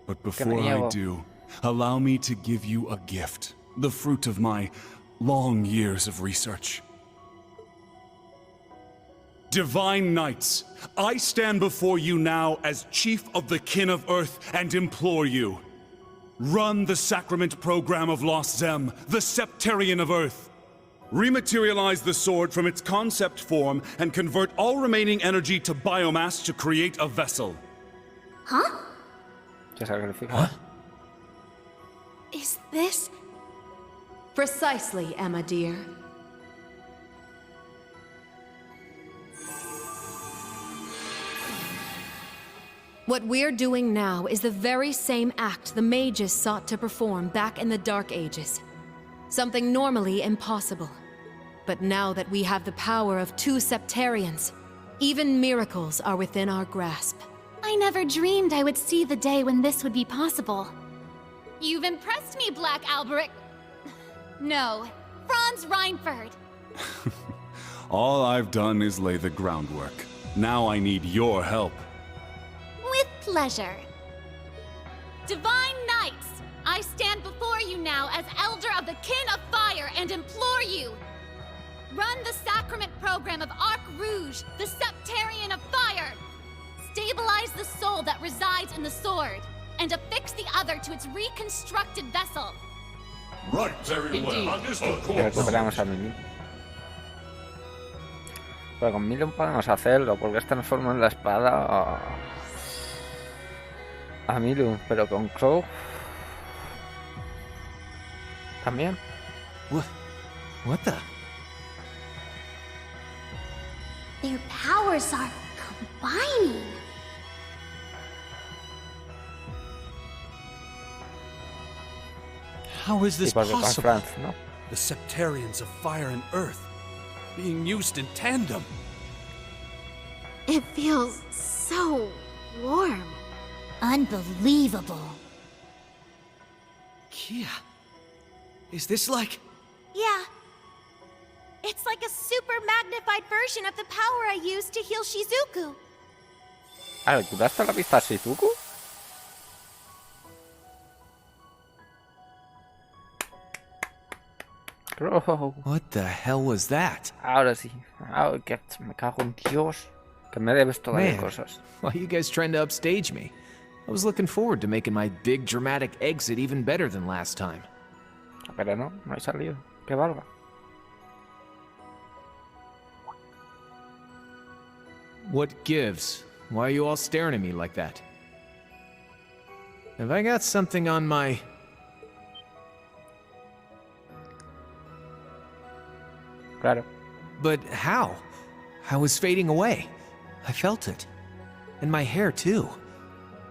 But before I do, allow me to give you a gift. The fruit of my long years of research. Divine Knights, I stand before you now as Chief of the Kin of Earth and implore you. Run the Sacrament Program of Lost Zem, the Septarian of Earth. Rematerialize the sword from its concept form and convert all remaining energy to biomass to create a vessel. Huh? Huh? Is this... Precisely, Emma dear. What we're doing now is the very same act the mages sought to perform back in the Dark Ages. Something normally impossible. But now that we have the power of 2 Septarians, even miracles are within our grasp. I never dreamed I would see the day when this would be possible. You've impressed me, Black Alberic. No, Franz Reinford. All I've done is lay the groundwork. Now I need your help. With pleasure. Divine Knights, I stand before you now as Elder of the Kin of Fire and implore you. Run the Sacrament Program of Arc Rouge, the Septarian of Fire. Stabilize the soul that resides in the sword, and affix the other to its reconstructed vessel. Right, very well. Understood. Recuperamos a Milum. Pero con Milum podemos hacerlo, porque esta transforma en la espada a Milum, pero con Crow también. What the? Their powers are combining. How is this possible? France, no? The Septarians of Fire and Earth being used in tandem. It feels so warm. Unbelievable. Kia, is this like... Yeah. It's like a super magnified version of the power I used to heal Shizuku. Ah, ¿tú das la pista a Shizuku? Bro. What the hell was that? Ahora sí. Ahora que me cago en Dios. Que me debes todavía cosas. Why are you guys trying to upstage me? I was looking forward to making my big dramatic exit even better than last time. Pero no he salido. Que valga. What gives? Why are you all staring at me like that? Have I got something on my... Claro. But how? I was fading away. I felt it. And my hair, too.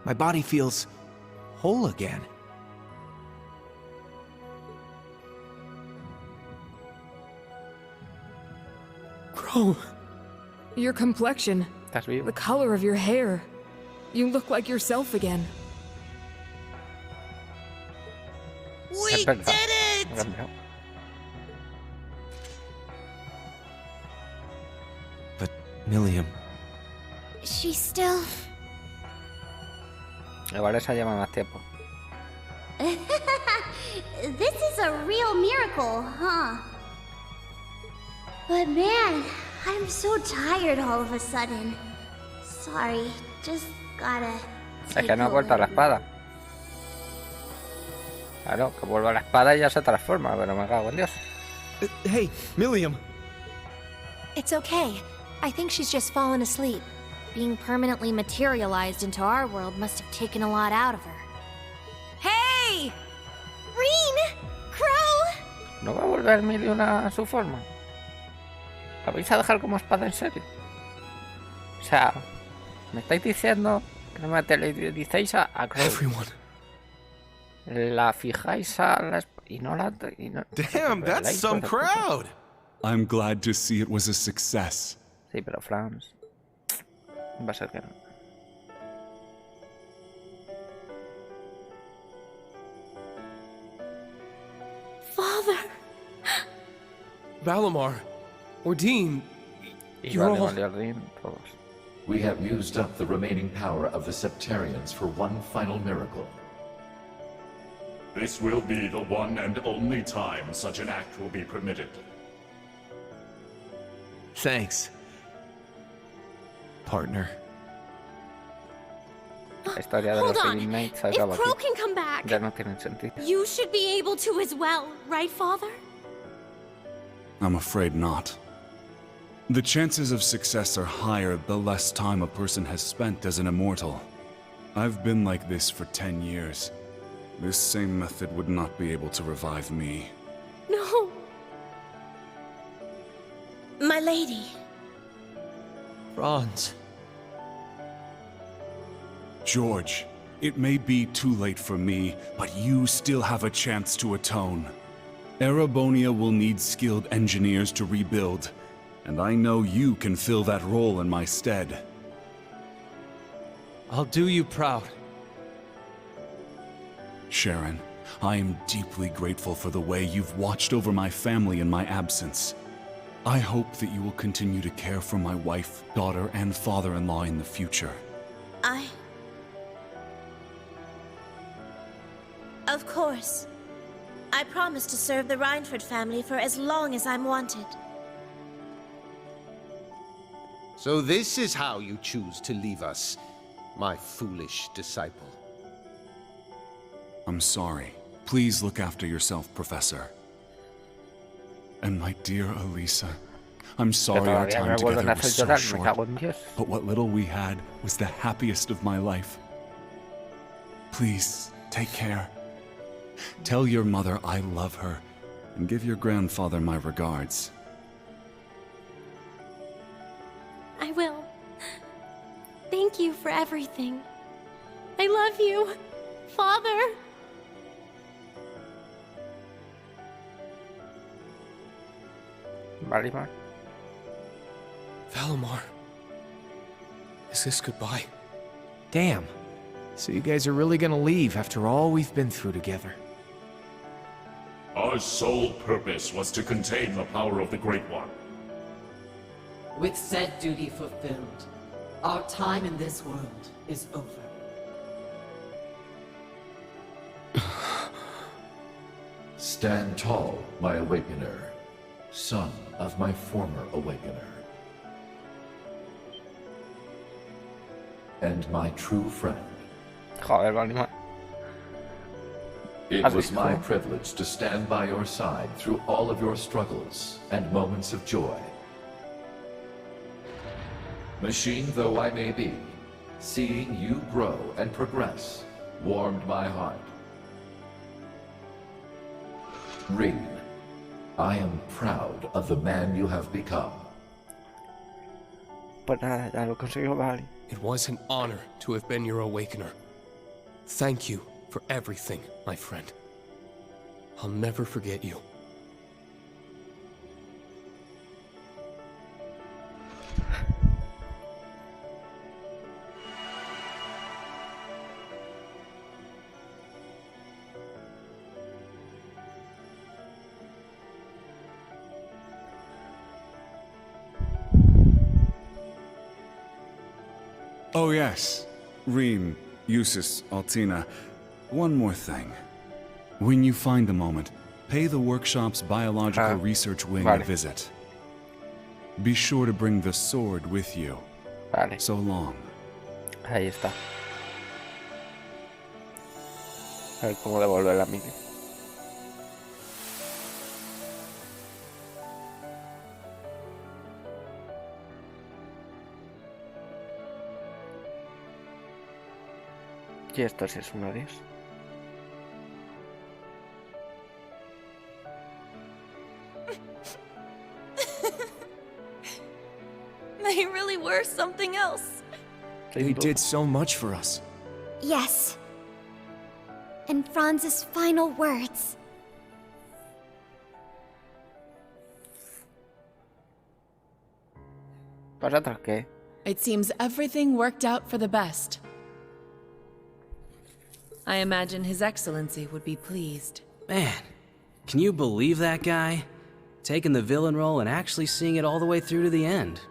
My body feels whole again. Crow, your complexion, the color of your hair. You look like yourself again. We did it! But, Milliam... She's still... Igual esa lleva más tiempo. This is a real miracle, huh? But man, I'm so tired all of a sudden. Sorry, just gotta... Es que no ha vuelto a la espada. Claro, que vuelva la espada y ya se transforma, pero me cago en Dios. Hey, Milliam. It's okay. I think she's just fallen asleep. Being permanently materialized into our world must have taken a lot out of her. Hey! Reen! Crow! ¿No va a volver Million a su forma? ¿La vais a dejar como espada en serio? O sea, me estáis diciendo que no me teledicéis a Crow. Everyone. La fijáis a la y no la... Y no, Damn, that's some crowd! I'm glad to see it was a success. Sí, pero Franz... Va a ser que no. Father! Valimar, Ordine, you're all... We have used up the remaining power of the Septarians for one final miracle. This will be the one and only time such an act will be permitted. Thanks, partner. La historia de los VII Knights se acaba If Crow aquí. can come back, Ya no tiene sentido. you should be able to as well, right, Father? I'm afraid not. The chances of success are higher the less time a person has spent as an immortal. I've been like this for 10 years. This same method would not be able to revive me. No. My lady. Franz. George, it may be too late for me, but you still have a chance to atone. Erebonia will need skilled engineers to rebuild, and I know you can fill that role in my stead. I'll do you proud. Sharon, I am deeply grateful for the way you've watched over my family in my absence. I hope that you will continue to care for my wife, daughter, and father-in-law in the future. Of course. I promise to serve the Reinford family for as long as I'm wanted. So this is how you choose to leave us, my foolish disciple. I'm sorry. Please look after yourself, Professor. And my dear Elisa, I'm sorry our time together was so short, but what little we had was the happiest of my life. Please, take care. Tell your mother I love her, and give your grandfather my regards. I will. Thank you for everything. I love you, Father. Valimar. Valimar. Is this goodbye? Damn. So you guys are really gonna leave after all we've been through together? Our sole purpose was to contain the power of the Great One. With said duty fulfilled, our time in this world is over. Stand tall, my awakener, son of my former awakener. And my true friend. Joder, Valimar. It was my privilege to stand by your side through all of your struggles and moments of joy. Machine though I may be, seeing you grow and progress warmed my heart. Reen, I am proud of the man you have become. Pues nada, ya lo consiguió, Vali. It was an honor to have been your awakener. Thank you for everything, my friend. I'll never forget you. Oh yes, Reen, Eustace, Altina. One more thing. When you find a moment, pay the workshop's biological research wing a visit. Be sure to bring the sword with you. Vale. So long. Ahí está. A ver cómo devolver la mini. Y esto sí es un adiós. They really were something else. They did so much for us. Yes. And Franz's final words. ¿Para atrás qué? It seems everything worked out for the best. I imagine His Excellency would be pleased. Man, can you believe that guy? Taking the villain role and actually seeing it all the way through to the end.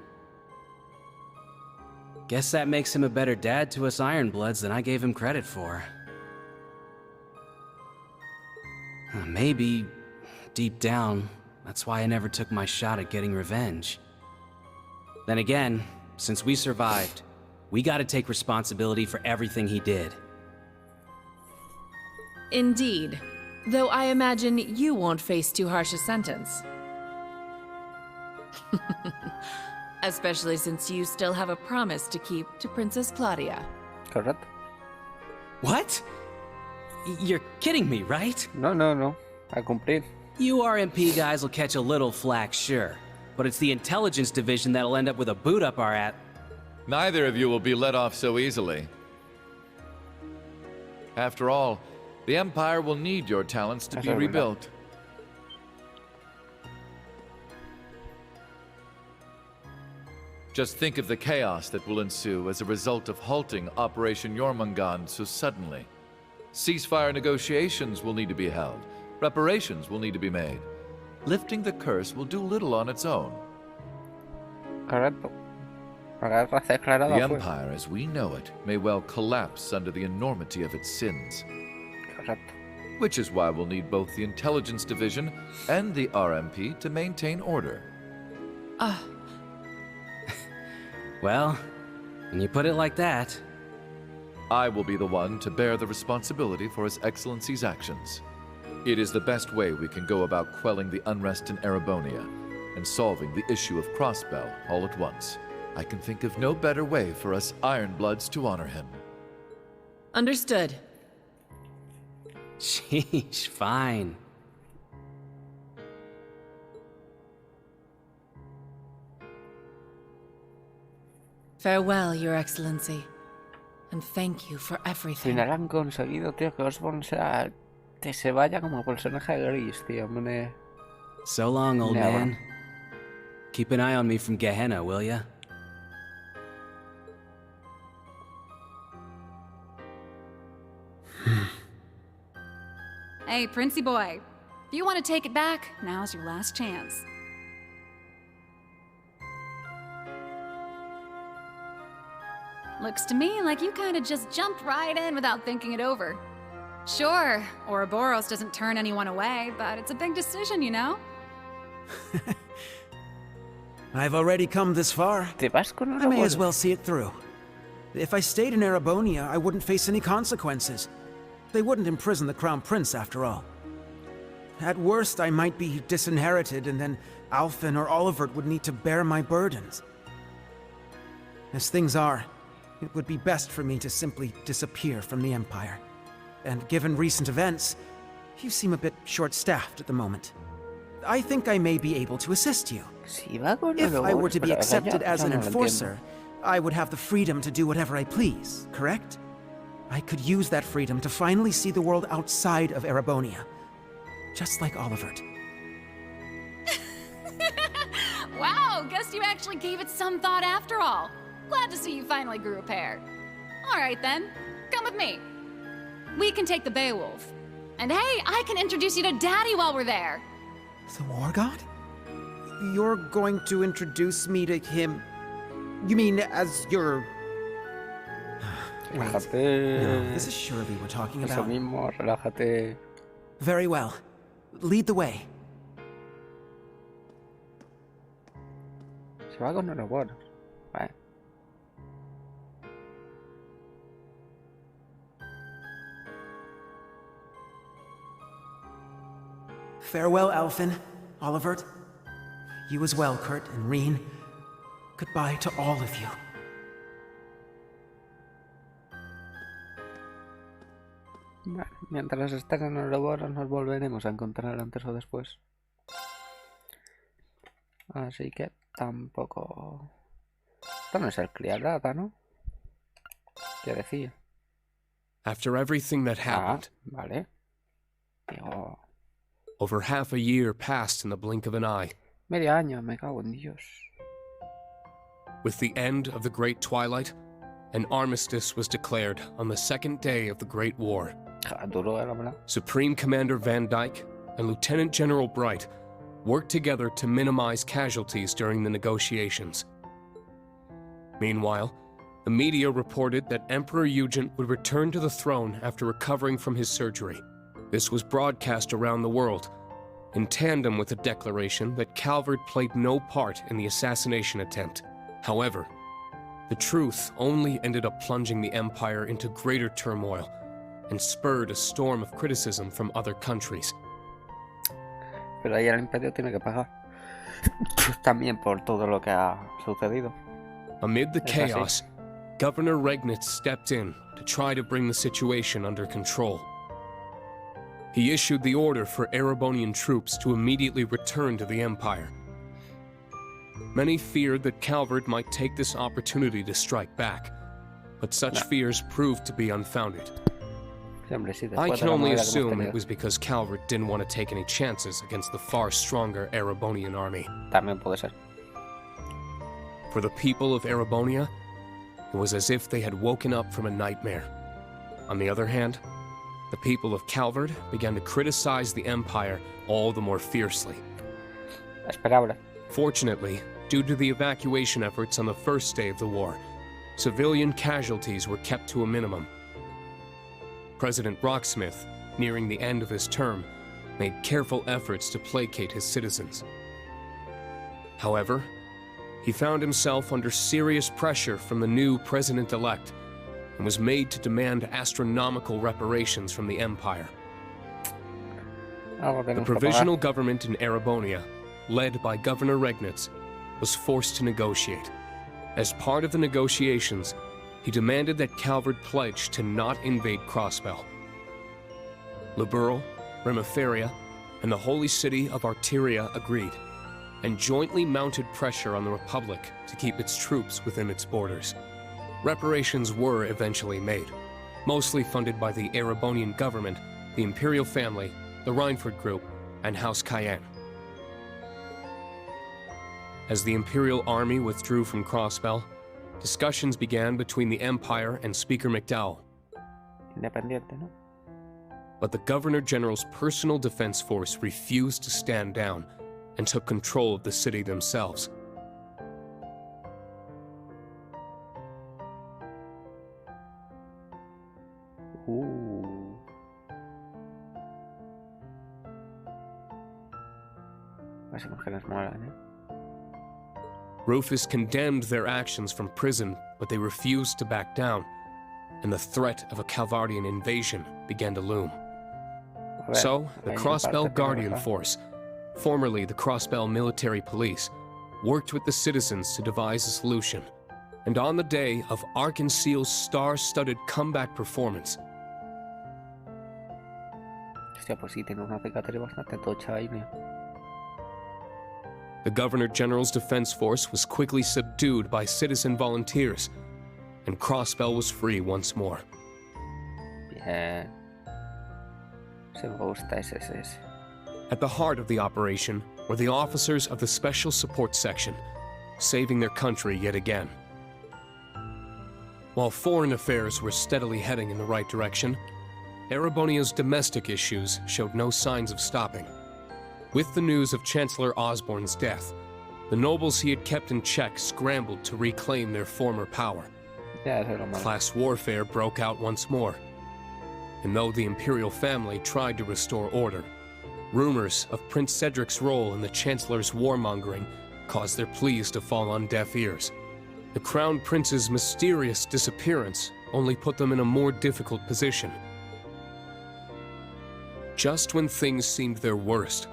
Guess that makes him a better dad to us Ironbloods than I gave him credit for. Maybe, deep down, that's why I never took my shot at getting revenge. Then again, since we survived, we gotta take responsibility for everything he did. Indeed. Though I imagine you won't face too harsh a sentence. Especially since you still have a promise to keep to Princess Claudia. Correct. What? You're kidding me, right? No. A cumplir. You RMP guys will catch a little flack, sure. But it's the intelligence division that'll end up with a boot up our at. Neither of you will be let off so easily. After all, the Empire will need your talents to be rebuilt. Just think of the chaos that will ensue as a result of halting Operation Jormungand so suddenly. Ceasefire negotiations will need to be held. Reparations will need to be made. Lifting the curse will do little on its own. Correcto. The Empire, as we know it, may well collapse under the enormity of its sins. Correcto. Which is why we'll need both the Intelligence Division and the RMP to maintain order. Well, when you put it like that... I will be the one to bear the responsibility for His Excellency's actions. It is the best way we can go about quelling the unrest in Erebonia and solving the issue of Crossbell all at once. I can think of no better way for us Ironbloods to honor him. Understood. Sheesh, fine. Farewell, Your Excellency. And thank you for Al everything. final han conseguido, tío, que Osborn se vaya como personaje gris, tío. So long, old Never. man. Keep an eye on me from Gehenna, will ya? Hey, Princey boy. If you want to take it back, now's your last chance. Looks to me like you kind of just jumped right in without thinking it over. Sure, Ouroboros doesn't turn anyone away, but it's a big decision, you know? I've already come this far. I may as well see it through. If I stayed in Erebonia, I wouldn't face any consequences. They wouldn't imprison the Crown Prince, after all. At worst, I might be disinherited, and then Alphen or Olivert would need to bear my burdens. As things are, it would be best for me to simply disappear from the Empire. And given recent events, you seem a bit short-staffed at the moment. I think I may be able to assist you. If I were to be accepted as an enforcer, I would have the freedom to do whatever I please, correct? I could use that freedom to finally see the world outside of Erebonia. Just like Olivert. Wow, guess you actually gave it some thought after all. Glad to see you finally grew a pair. All right then, come with me. We can take the Beowulf. And hey, I can introduce you to Daddy while we're there. The War God? You're going to introduce me to him? You mean as your... Wait, no, this is surely we're talking Eso about. mismo, relájate. Very well. Lead the way. Se va con Ouroboros. Vale. Farewell, Alphen, Olivert. You as well, Kurt and Reen. Goodbye to all of you. Bueno, mientras estén en el Ouroboros nos volveremos a encontrar antes o después. Así que tampoco... Esto no es el Criarata, ¿no? ¿Qué decía? After everything that happened, vale. Digo... over half a year passed in the blink of an eye. Medio año, me cago en Dios. With the end of the Great Twilight, an armistice was declared on the second day of the Great War. Supreme Commander Van Dyke and Lieutenant General Bright worked together to minimize casualties during the negotiations. Meanwhile, the media reported that Emperor Eugen would return to the throne after recovering from his surgery. This was broadcast around the world, in tandem with the declaration that Calvard played no part in the assassination attempt. However, the truth only ended up plunging the Empire into greater turmoil and spurred a storm of criticism from other countries. Pero ahí el Imperio tiene que pagar también por todo lo que ha sucedido. Amid the chaos, Governor Regnitz stepped in to try to bring the situation under control. He issued the order for Erebonian troops to immediately return to the Empire. Many feared that Calvard might take this opportunity to strike back, but such fears proved to be unfounded. I can only assume it was because Calvard didn't want to take any chances against the far stronger Erebonian army. También puede ser. For the people of Erebonia, it was as if they had woken up from a nightmare. On the other hand, the people of Calvard began to criticize the Empire all the more fiercely. Esperable. Fortunately, due to the evacuation efforts on the first day of the war, civilian casualties were kept to a minimum. President Rocksmith, nearing the end of his term, made careful efforts to placate his citizens. However, he found himself under serious pressure from the new president-elect and was made to demand astronomical reparations from the Empire. The provisional government in Erebonia, led by Governor Regnitz, was forced to negotiate. As part of the negotiations, he demanded that Calvard pledge to not invade Crossbell. Liberl, Remiferia, and the holy city of Arteria agreed, and jointly mounted pressure on the Republic to keep its troops within its borders. Reparations were eventually made, mostly funded by the Erebonian government, the Imperial family, the Reinford Group, and House Cayenne. As the Imperial army withdrew from Crossbell, discussions began between the Empire and Speaker McDowell. Independiente, ¿no? But the Governor General's personal defense force refused to stand down and took control of the city themselves. Rufus condemned their actions from prison, but they refused to back down, and the threat of a Calvardian invasion began to loom. So, the Crossbell Guardian Force, formerly the Crossbell Military Police, worked with the citizens to devise a solution. And on the day of Arkanseal's star-studded comeback performance, the Governor General's defense force was quickly subdued by citizen volunteers, and Crossbell was free once more. Bien. Se me gusta ese. At the heart of the operation were the officers of the Special Support Section, saving their country yet again. While foreign affairs were steadily heading in the right direction, Erebonia's domestic issues showed no signs of stopping. With the news of Chancellor Osborne's death, the nobles he had kept in check scrambled to reclaim their former power. Class warfare broke out once more. And though the imperial family tried to restore order, rumors of Prince Cedric's role in the Chancellor's warmongering caused their pleas to fall on deaf ears. The Crown Prince's mysterious disappearance only put them in a more difficult position. Just when things seemed their worst,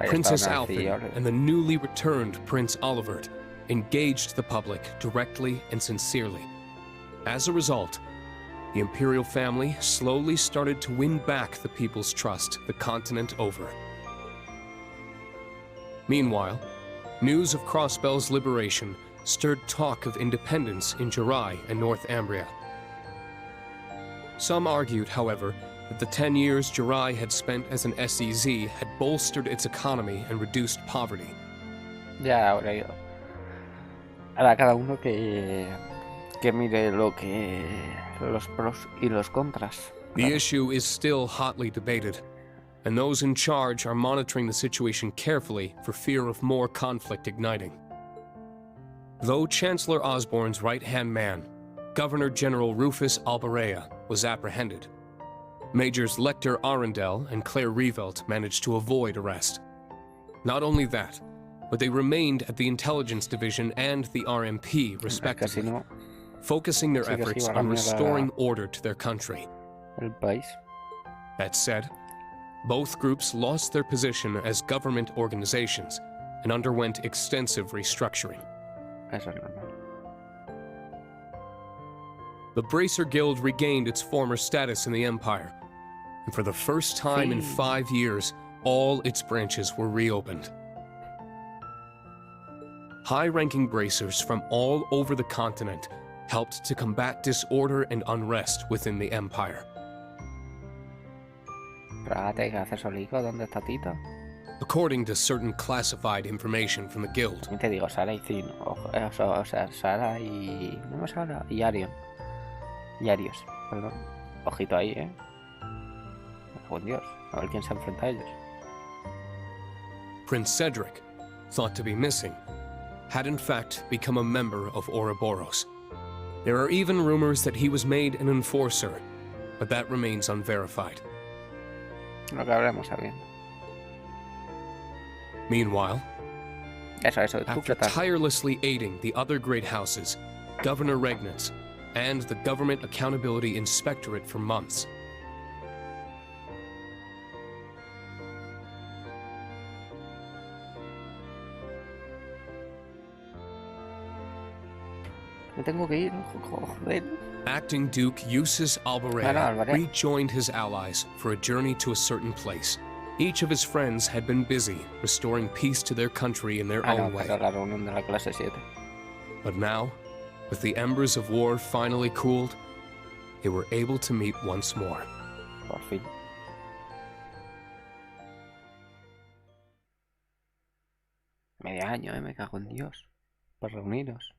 Princess Alfin and the newly returned Prince Olivert engaged the public directly and sincerely. As a result, the Imperial family slowly started to win back the people's trust the continent over. Meanwhile, news of Crossbell's liberation stirred talk of independence in Jirai and North Ambria. Some argued, however, that the 10 years Jirai had spent as an SEZ had bolstered its economy and reduced poverty. Ya habrá ido. Ahora cada uno que mire los pros y los contras. The issue is still hotly debated, and those in charge are monitoring the situation carefully for fear of more conflict igniting. Though Chancellor Osborne's right-hand man, Governor General Rufus Albarea, was apprehended, Majors Lecter Arundel and Claire Revelt managed to avoid arrest. Not only that, but they remained at the Intelligence Division and the RMP, respectively, focusing their efforts on restoring order to their country. That said, both groups lost their position as government organizations and underwent extensive restructuring. The Bracer Guild regained its former status in the Empire, and for the first time in 5 years, all its branches were reopened. High-ranking bracers from all over the continent helped to combat disorder and unrest within the Empire. According to certain classified information from the Guild. Te digo, Sara y Zin, o sea, Sara y... ¿No es Sara? Y Arion. Y Arios, perdón. Ojito ahí, ¿eh? Con Dios, a ver quién se enfrenta a ellos. Prince Cedric, thought to be missing, had in fact become a member of Ouroboros. There are even rumors that he was made an enforcer, but that remains unverified. Lo que habremos sabido. Meanwhile, after tirelessly aiding the other great houses, Governor Regnitz, and the Government Accountability Inspectorate for months, Me tengo que ir, joder. Acting Duke Eustace Albarea rejoined his allies for a journey to a certain place. Each of his friends had been busy restoring peace to their country in their own way. La reunión de la clase 7. But now, with the embers of war finally cooled, they were able to meet once more. Por fin. Medio año, me cago en Dios. Por reuniros.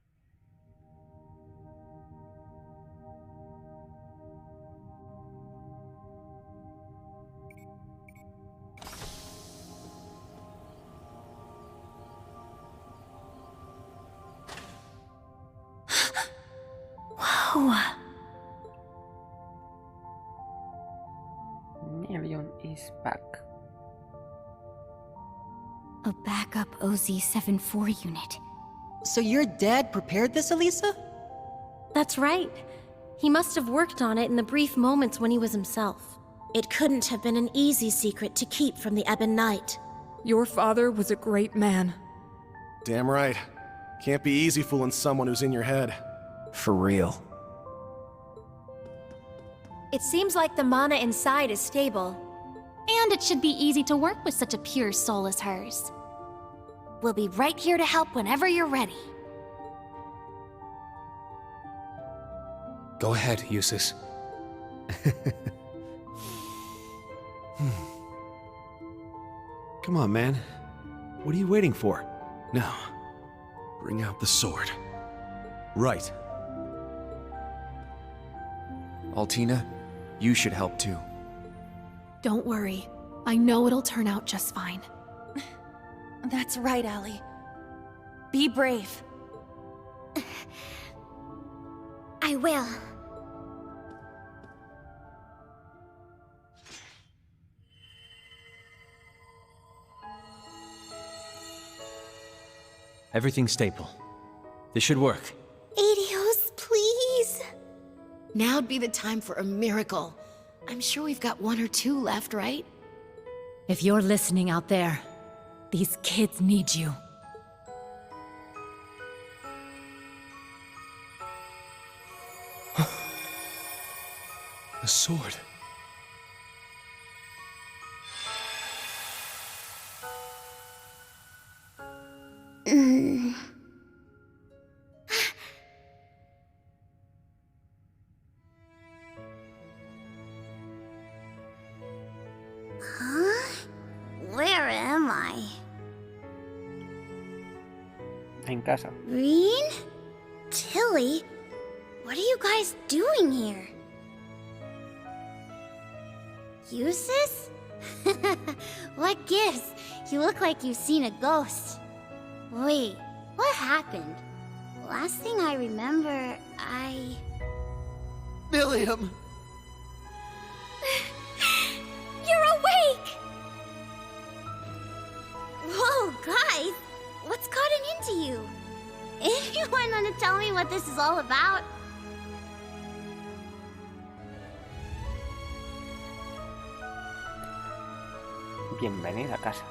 Million is back. A backup OZ-74 unit. So your dad prepared this, Elisa? That's right. He must have worked on it in the brief moments when he was himself. It couldn't have been an easy secret to keep from the Ebon Knight. Your father was a great man. Damn right. Can't be easy fooling someone who's in your head. For real. It seems like the mana inside is stable. And it should be easy to work with such a pure soul as hers. We'll be right here to help whenever you're ready. Go ahead, Eustace. Come on, man. What are you waiting for? Now, bring out the sword. Right. Altina, you should help too. Don't worry. I know it'll turn out just fine. That's right, Allie. Be brave. I will. Everything's stable. This should work. Adiós, please. Now'd be the time for a miracle. I'm sure we've got 1 or 2 left, right? If you're listening out there, these kids need you. A sword. Huh? Where am I? En casa. Green? Tilly? What are you guys doing here? Uses? What gives? You look like you've seen a ghost. Wait, what happened? Last thing I remember, William! You're awake! Whoa, guys! What's gotten into you? Anyone want to tell me what this is all about? Bienvenida a casa.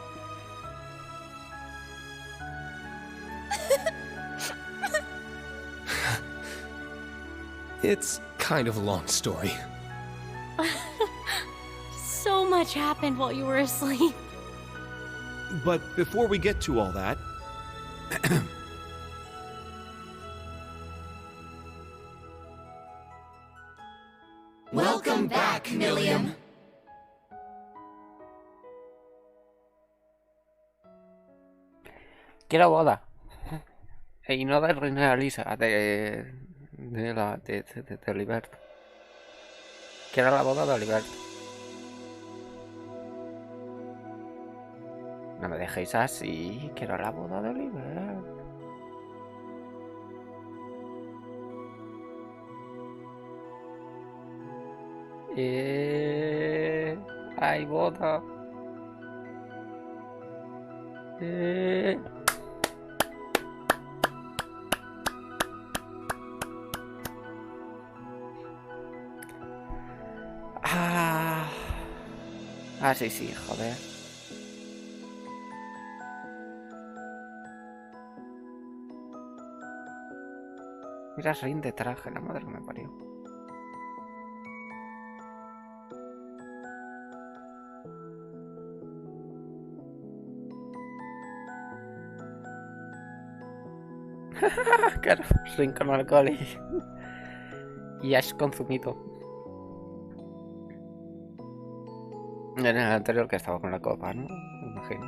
It's kind of a long story. So much happened while you were asleep. But before we get to all that... Welcome back, William. Quiero boda. Y no de Reina Lisa, de Oliver. Quiero la boda de Oliver. No me dejéis así. Quiero la boda de Oliver. Hay boda. Sí, joder. Mira, Rin de traje, la madre que me parió. Claro, Rin con alcohol y Ash con zumito. En el anterior que estaba con la copa, ¿no? Me imagino.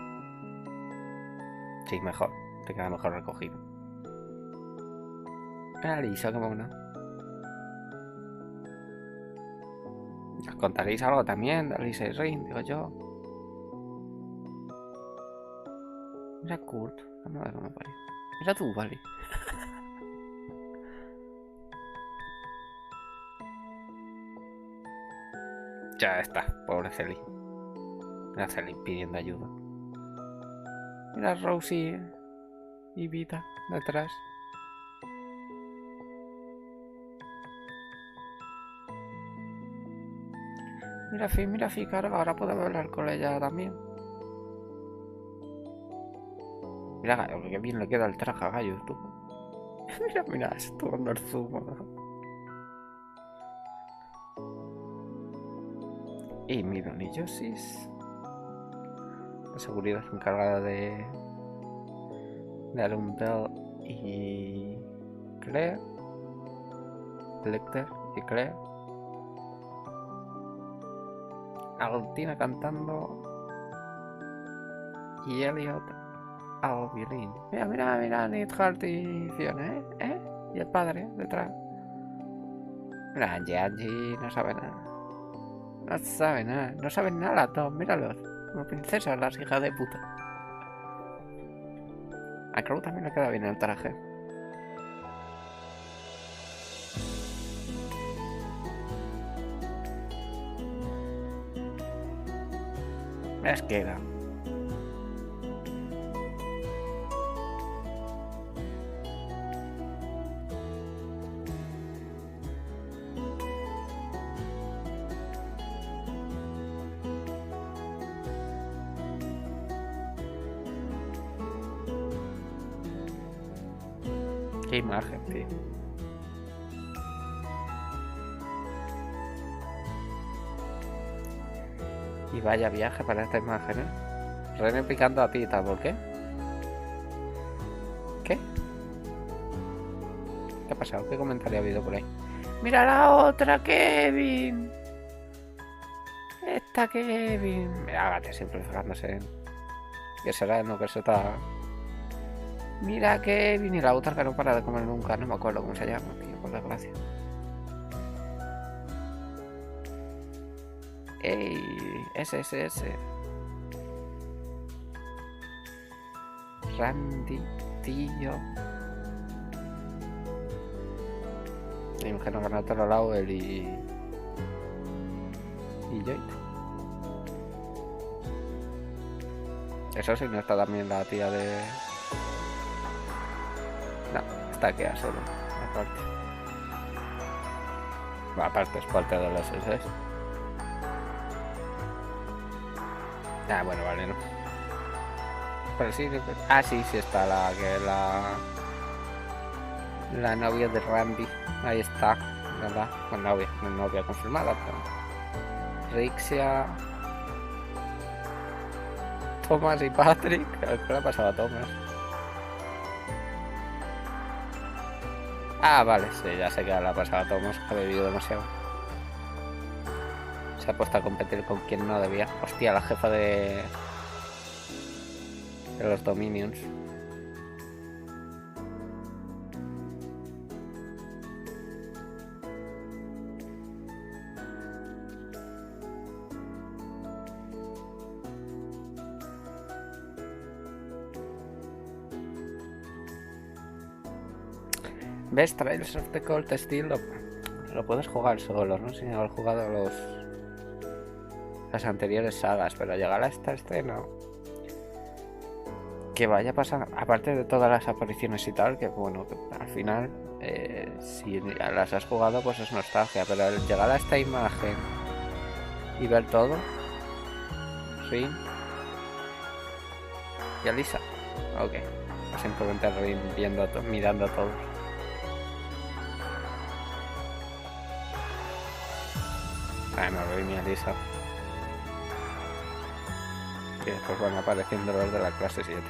Sí, mejor. Te queda mejor recogido. Era Lisa, como una. ¿Os contaréis algo también de Lisa y Rin? Digo yo. Mira Kurt. Vamos a ver cómo me parece. Mira tú, vale. Ya está, pobre Celi. Mira Celi pidiendo ayuda. Mira Rosie y Vita detrás. Mira Fi, claro, ahora podemos hablar con ella también. Mira, qué bien le queda el traje a Gallo, tú. mira, esto con el zumo. Y Midon y Josis. La seguridad encargada de Arundel y Claire. Lecter y Claire. Agustina cantando. Y Elliot al violín. Mira, Neidhart y Fiona, ¿eh? Y el padre detrás. Mira, Angie no sabe nada. No saben nada todos, míralos. Como princesas, las hijas de puta. A Crow también le queda bien el traje. Es que era. Qué imagen, tío. Y vaya viaje para esta imagen, ¿eh? René picando a Tita, ¿por qué? ¿Qué? ¿Qué ha pasado? ¿Qué comentario ha habido por ahí? ¡Mira la otra, Kevin! Esta Kevin. Mira, Agatha siempre fijándose. ¿Qué será? No, que se está... Mira Kevin. Y la otra que no para de comer nunca. No me acuerdo cómo se llama, tío, por desgracia. ¡Ey! SSS. Randy, tío. Me imagino que no te lo lado él y Joy. Eso sí, no está también la tía de... No, está aquí solo, aparte. Bueno, aparte es parte de las SS. Ah, bueno, vale, no. Pero sí, ah, sí, sí está la que la novia de Randy. Ahí está, ¿verdad? Con novia confirmada, pero... Rixia... Thomas y Patrick. ¿Qué le ha pasado a Thomas? Ah, vale, sí, ya sé que le ha pasado a Thomas. Ha bebido demasiado. Se ha puesto a competir con quien no debía. Hostia, la jefa de los Dominions. ¿Ves? Trails of the Cold Steel lo puedes jugar solo, no sé si haber jugado las anteriores sagas, pero llegar a esta escena que vaya a pasar, aparte de todas las apariciones y tal, que bueno, que al final si las has jugado pues es nostalgia, pero al llegar a esta imagen y ver todo, Rin y Alisa, ok, simplemente Rin mirando a todos. Ah, no, Rin y Alisa. Y después van apareciendo los de la clase 7.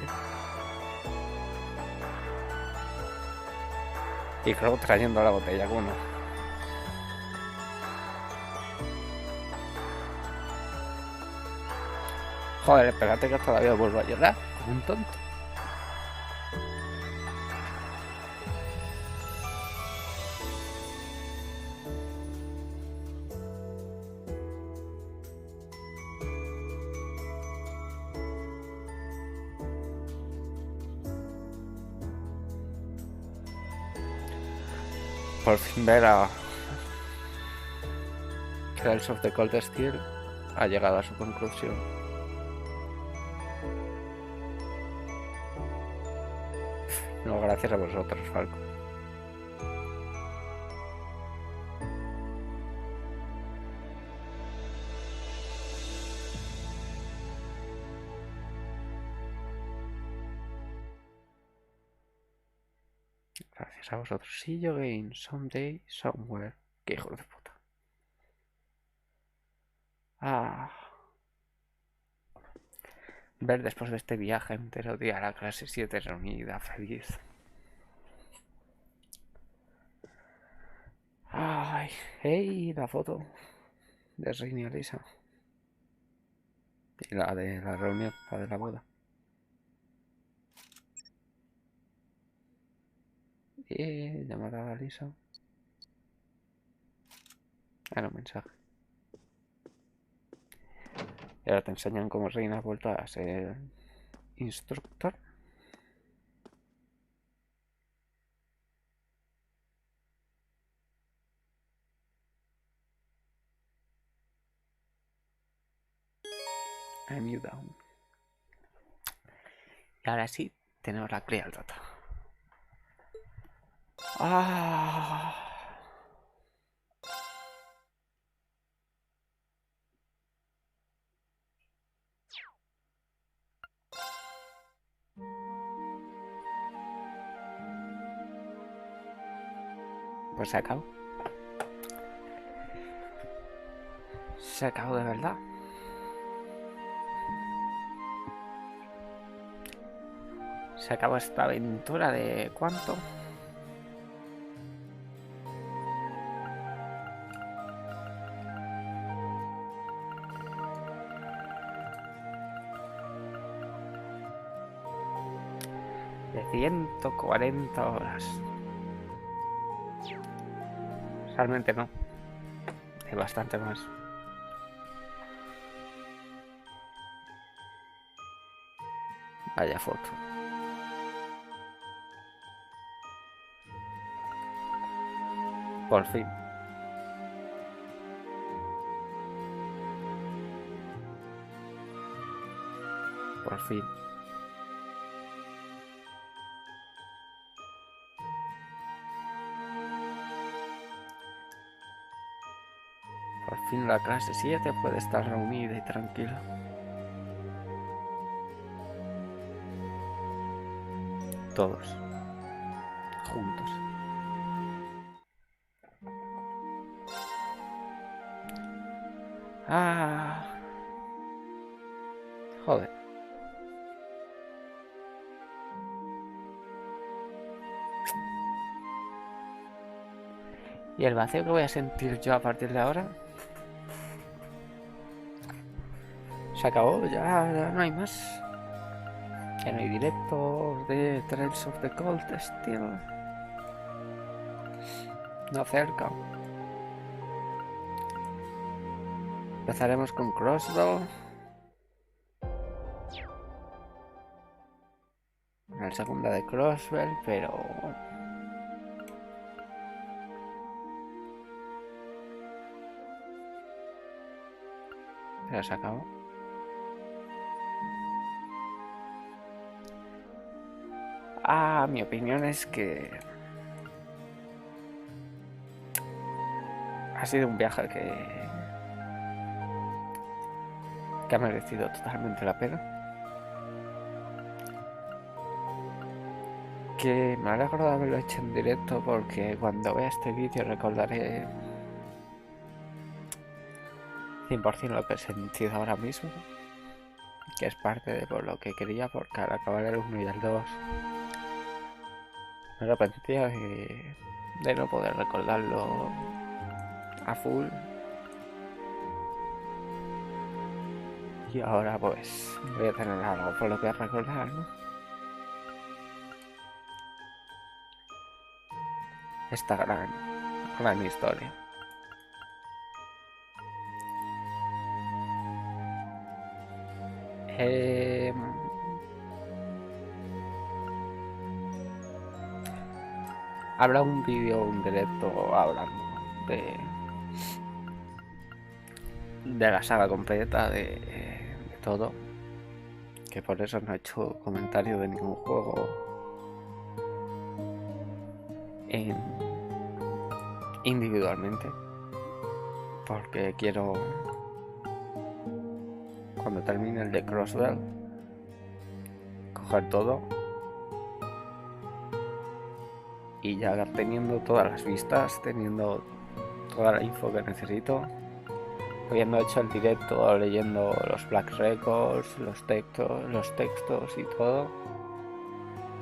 Y creo trayendo la botella con uno. Joder, espérate que todavía vuelvo a llorar como un tonto. Por fin ver a Trails of the Cold Steel ha llegado a su conclusión. No, gracias a vosotros, Falco. Gracias a vosotros. See you again, someday, somewhere. Qué hijo de puta. Ah. Ver después de este viaje entero, tío, a la clase 7 reunida, feliz. Ay, hey, la foto de Rin y Alisa. Y la de la reunión, la de la boda. Llamada a Alisa. Era un mensaje. Y ahora te enseñan cómo Rin ha vuelto a ser instructor. I'm you down. Y ahora sí, tenemos la cría al rato. Ah. Pues se acabó. Se acabó de verdad. Se acabó esta aventura de... ¿cuánto? De 140 horas. Realmente no. Es bastante más. Vaya foto. Por fin. Por fin. Por fin la clase 7 puede estar reunida y tranquila. Todos. Juntos. Ah. Joder. ¿Y el vacío que voy a sentir yo a partir de ahora? Se acabó, ya no hay más. Ya no hay directos de Trails of the Cold Steel. No cerca. Empezaremos con Crossbow. La segunda de Crossbow, pero... se acabó. Mi opinión es que ha sido un viaje que ha merecido totalmente la pena. Que me alegro de haberlo hecho en directo porque cuando vea este vídeo recordaré 100% lo que he sentido ahora mismo, que es parte de por lo que quería, porque al acabar el 1 y el 2 me arrepentía de no poder recordarlo a full. Y ahora pues voy a tener algo por lo que recordar, ¿no? Esta gran historia. Habrá un vídeo, un directo hablando de la saga completa, de todo, que por eso no he hecho comentario de ningún juego individualmente, porque quiero, cuando termine el de Crossbow, coger todo y ya teniendo todas las vistas, teniendo toda la info que necesito, habiendo hecho el directo, leyendo los Black Records, los textos y todo,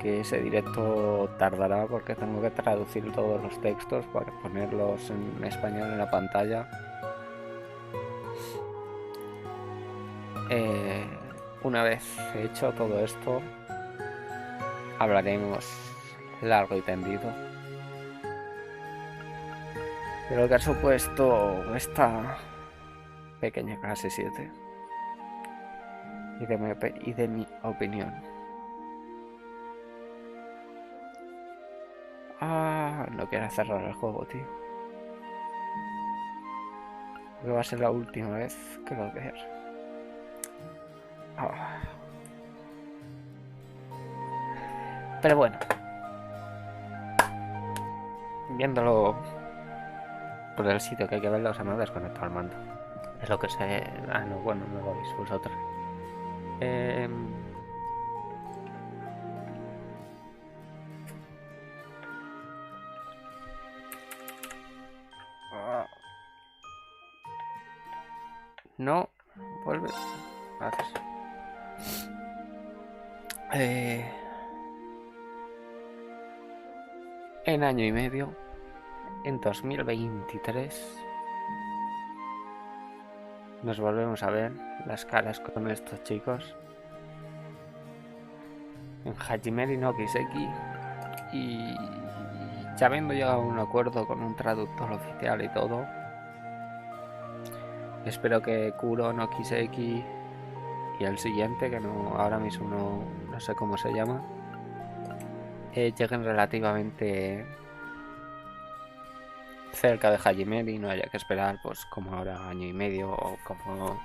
que ese directo tardará porque tengo que traducir todos los textos para ponerlos en español en la pantalla. Una vez hecho todo esto, hablaremos largo y tendido de lo que ha supuesto esta pequeña clase 7 y de mi opinión. No quiero cerrar el juego, tío. Porque va a ser la última vez que lo vea. Pero bueno, viéndolo por el sitio que hay que verlo, se me ha desconectado el mando. Es lo que sé. No, bueno, no lo veis vosotros. No, vuelve. Gracias. en año y medio, en 2023, nos volvemos a ver las caras con estos chicos en Hajimeri no Kiseki, y ya habiendo llegado a un acuerdo con un traductor oficial y todo, espero que Kuro no Kiseki y el siguiente, que no ahora mismo no sé cómo se llama, lleguen relativamente cerca de Hajimeri y no haya que esperar pues como ahora año y medio, o como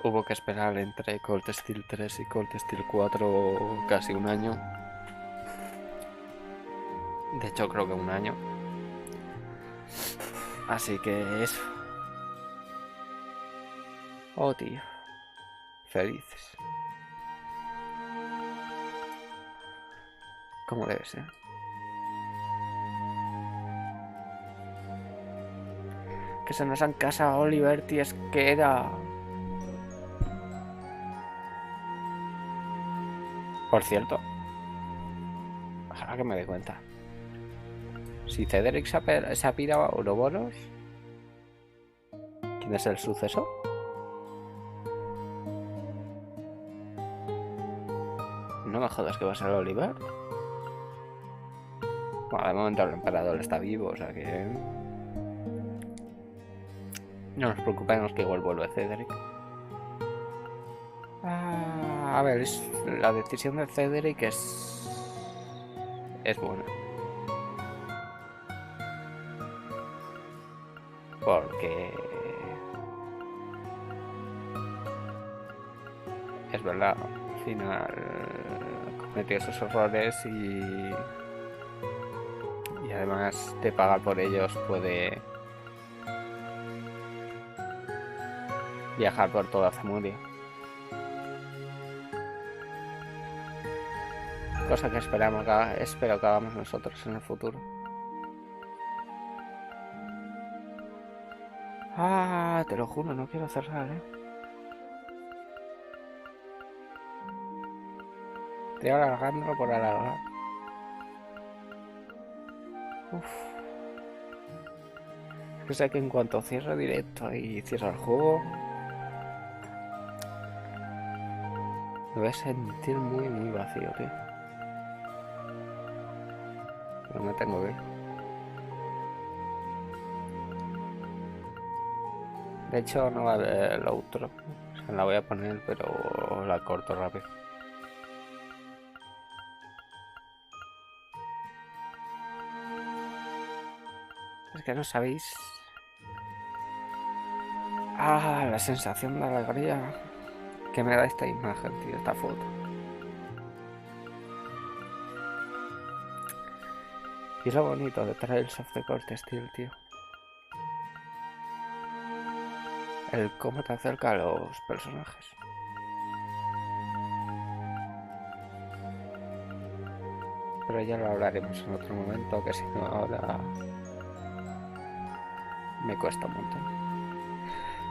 hubo que esperar entre Cold Steel 3 y Cold Steel 4 casi un año. De hecho creo que un año. Así que eso. Oh, tío. Felices. Como debe ser. Que se nos han casado Oliver, tío, es que era... Por cierto, ahora que me doy cuenta, si Cedric se ha pirado a Ouroboros, ¿quién es el sucesor? No me jodas que va a ser Oliver. Bueno, de momento el emperador está vivo, o sea que... no nos preocupemos, que igual vuelve Cedric. A ver, la decisión de Cedric es buena. Porque... es verdad, al final cometió esos errores y además de pagar por ellos puede viajar por toda Zemuria. Cosa que espero que hagamos nosotros en el futuro. Te lo juro, no quiero cerrar, Estoy alargándolo por alargar. Es que sé que en cuanto cierre directo y cierre el juego, me voy a sentir muy, muy vacío, tío. Pero me tengo que ir. De hecho, no va a haber el outro. O sea, la voy a poner, pero la corto rápido. Es que no sabéis... la sensación de alegría que me da esta imagen, tío, esta foto. Y es lo bonito de Trails of the Cold Steel, tío. El cómo te acerca a los personajes. Pero ya lo hablaremos en otro momento, que si no ahora me cuesta un montón.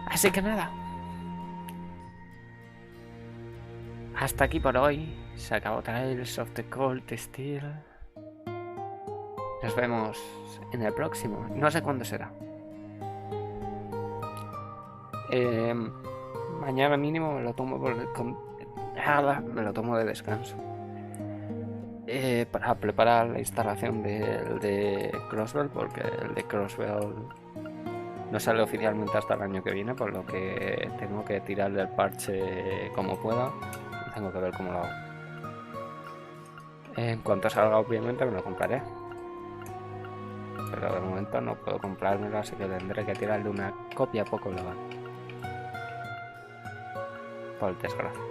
Así que nada. Hasta aquí por hoy. Se acabó Trails of the Cold Steel. Nos vemos en el próximo. No sé cuándo será. Mañana mínimo me lo tomo me lo tomo de descanso. Para preparar la instalación del de Crossbell, porque el de Crossbell no sale oficialmente hasta el año que viene, por lo que tengo que tirar del parche como pueda. Tengo que ver cómo lo hago. En cuanto salga, obviamente me lo compraré, pero de momento no puedo comprármelo, así que tendré que tirarle una copia poco legal, por desgracia.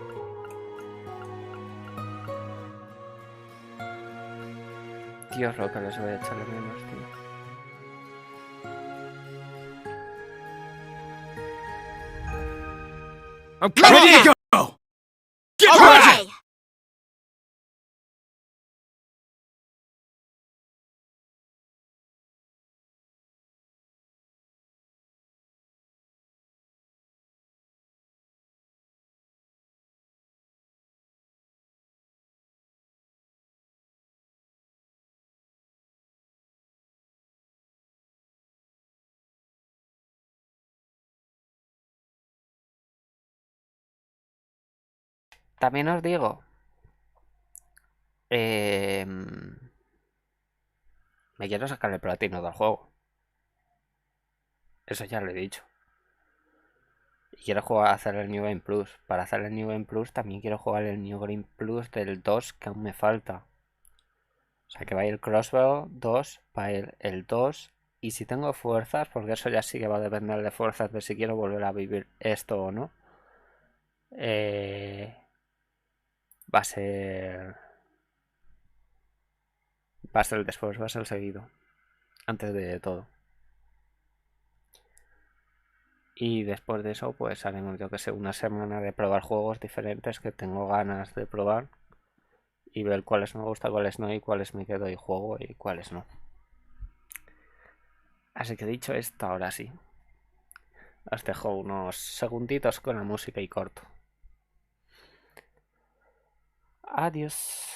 Dios, lo que les voy a echar de menos, tío. Okay, ready to go! Get ready! También os digo, me quiero sacar el platino del juego. Eso ya lo he dicho. Y quiero jugar a hacer el New Game Plus. Para hacer el New Game Plus también quiero jugar el New Game Plus del 2 que aún me falta. O sea que va a ir el Crossbow 2, va a ir el 2. Y si tengo fuerzas, porque eso ya sí que va a depender de fuerzas de si quiero volver a vivir esto o no. Va a ser... Va a ser el después, va a ser el seguido. Antes de todo. Y después de eso pues haremos, yo que sé, una semana de probar juegos diferentes que tengo ganas de probar. Y ver cuáles me gustan, cuáles no, y cuáles me quedo y juego y cuáles no. Así que dicho esto, ahora sí. Os dejo unos segunditos con la música y corto. Adiós.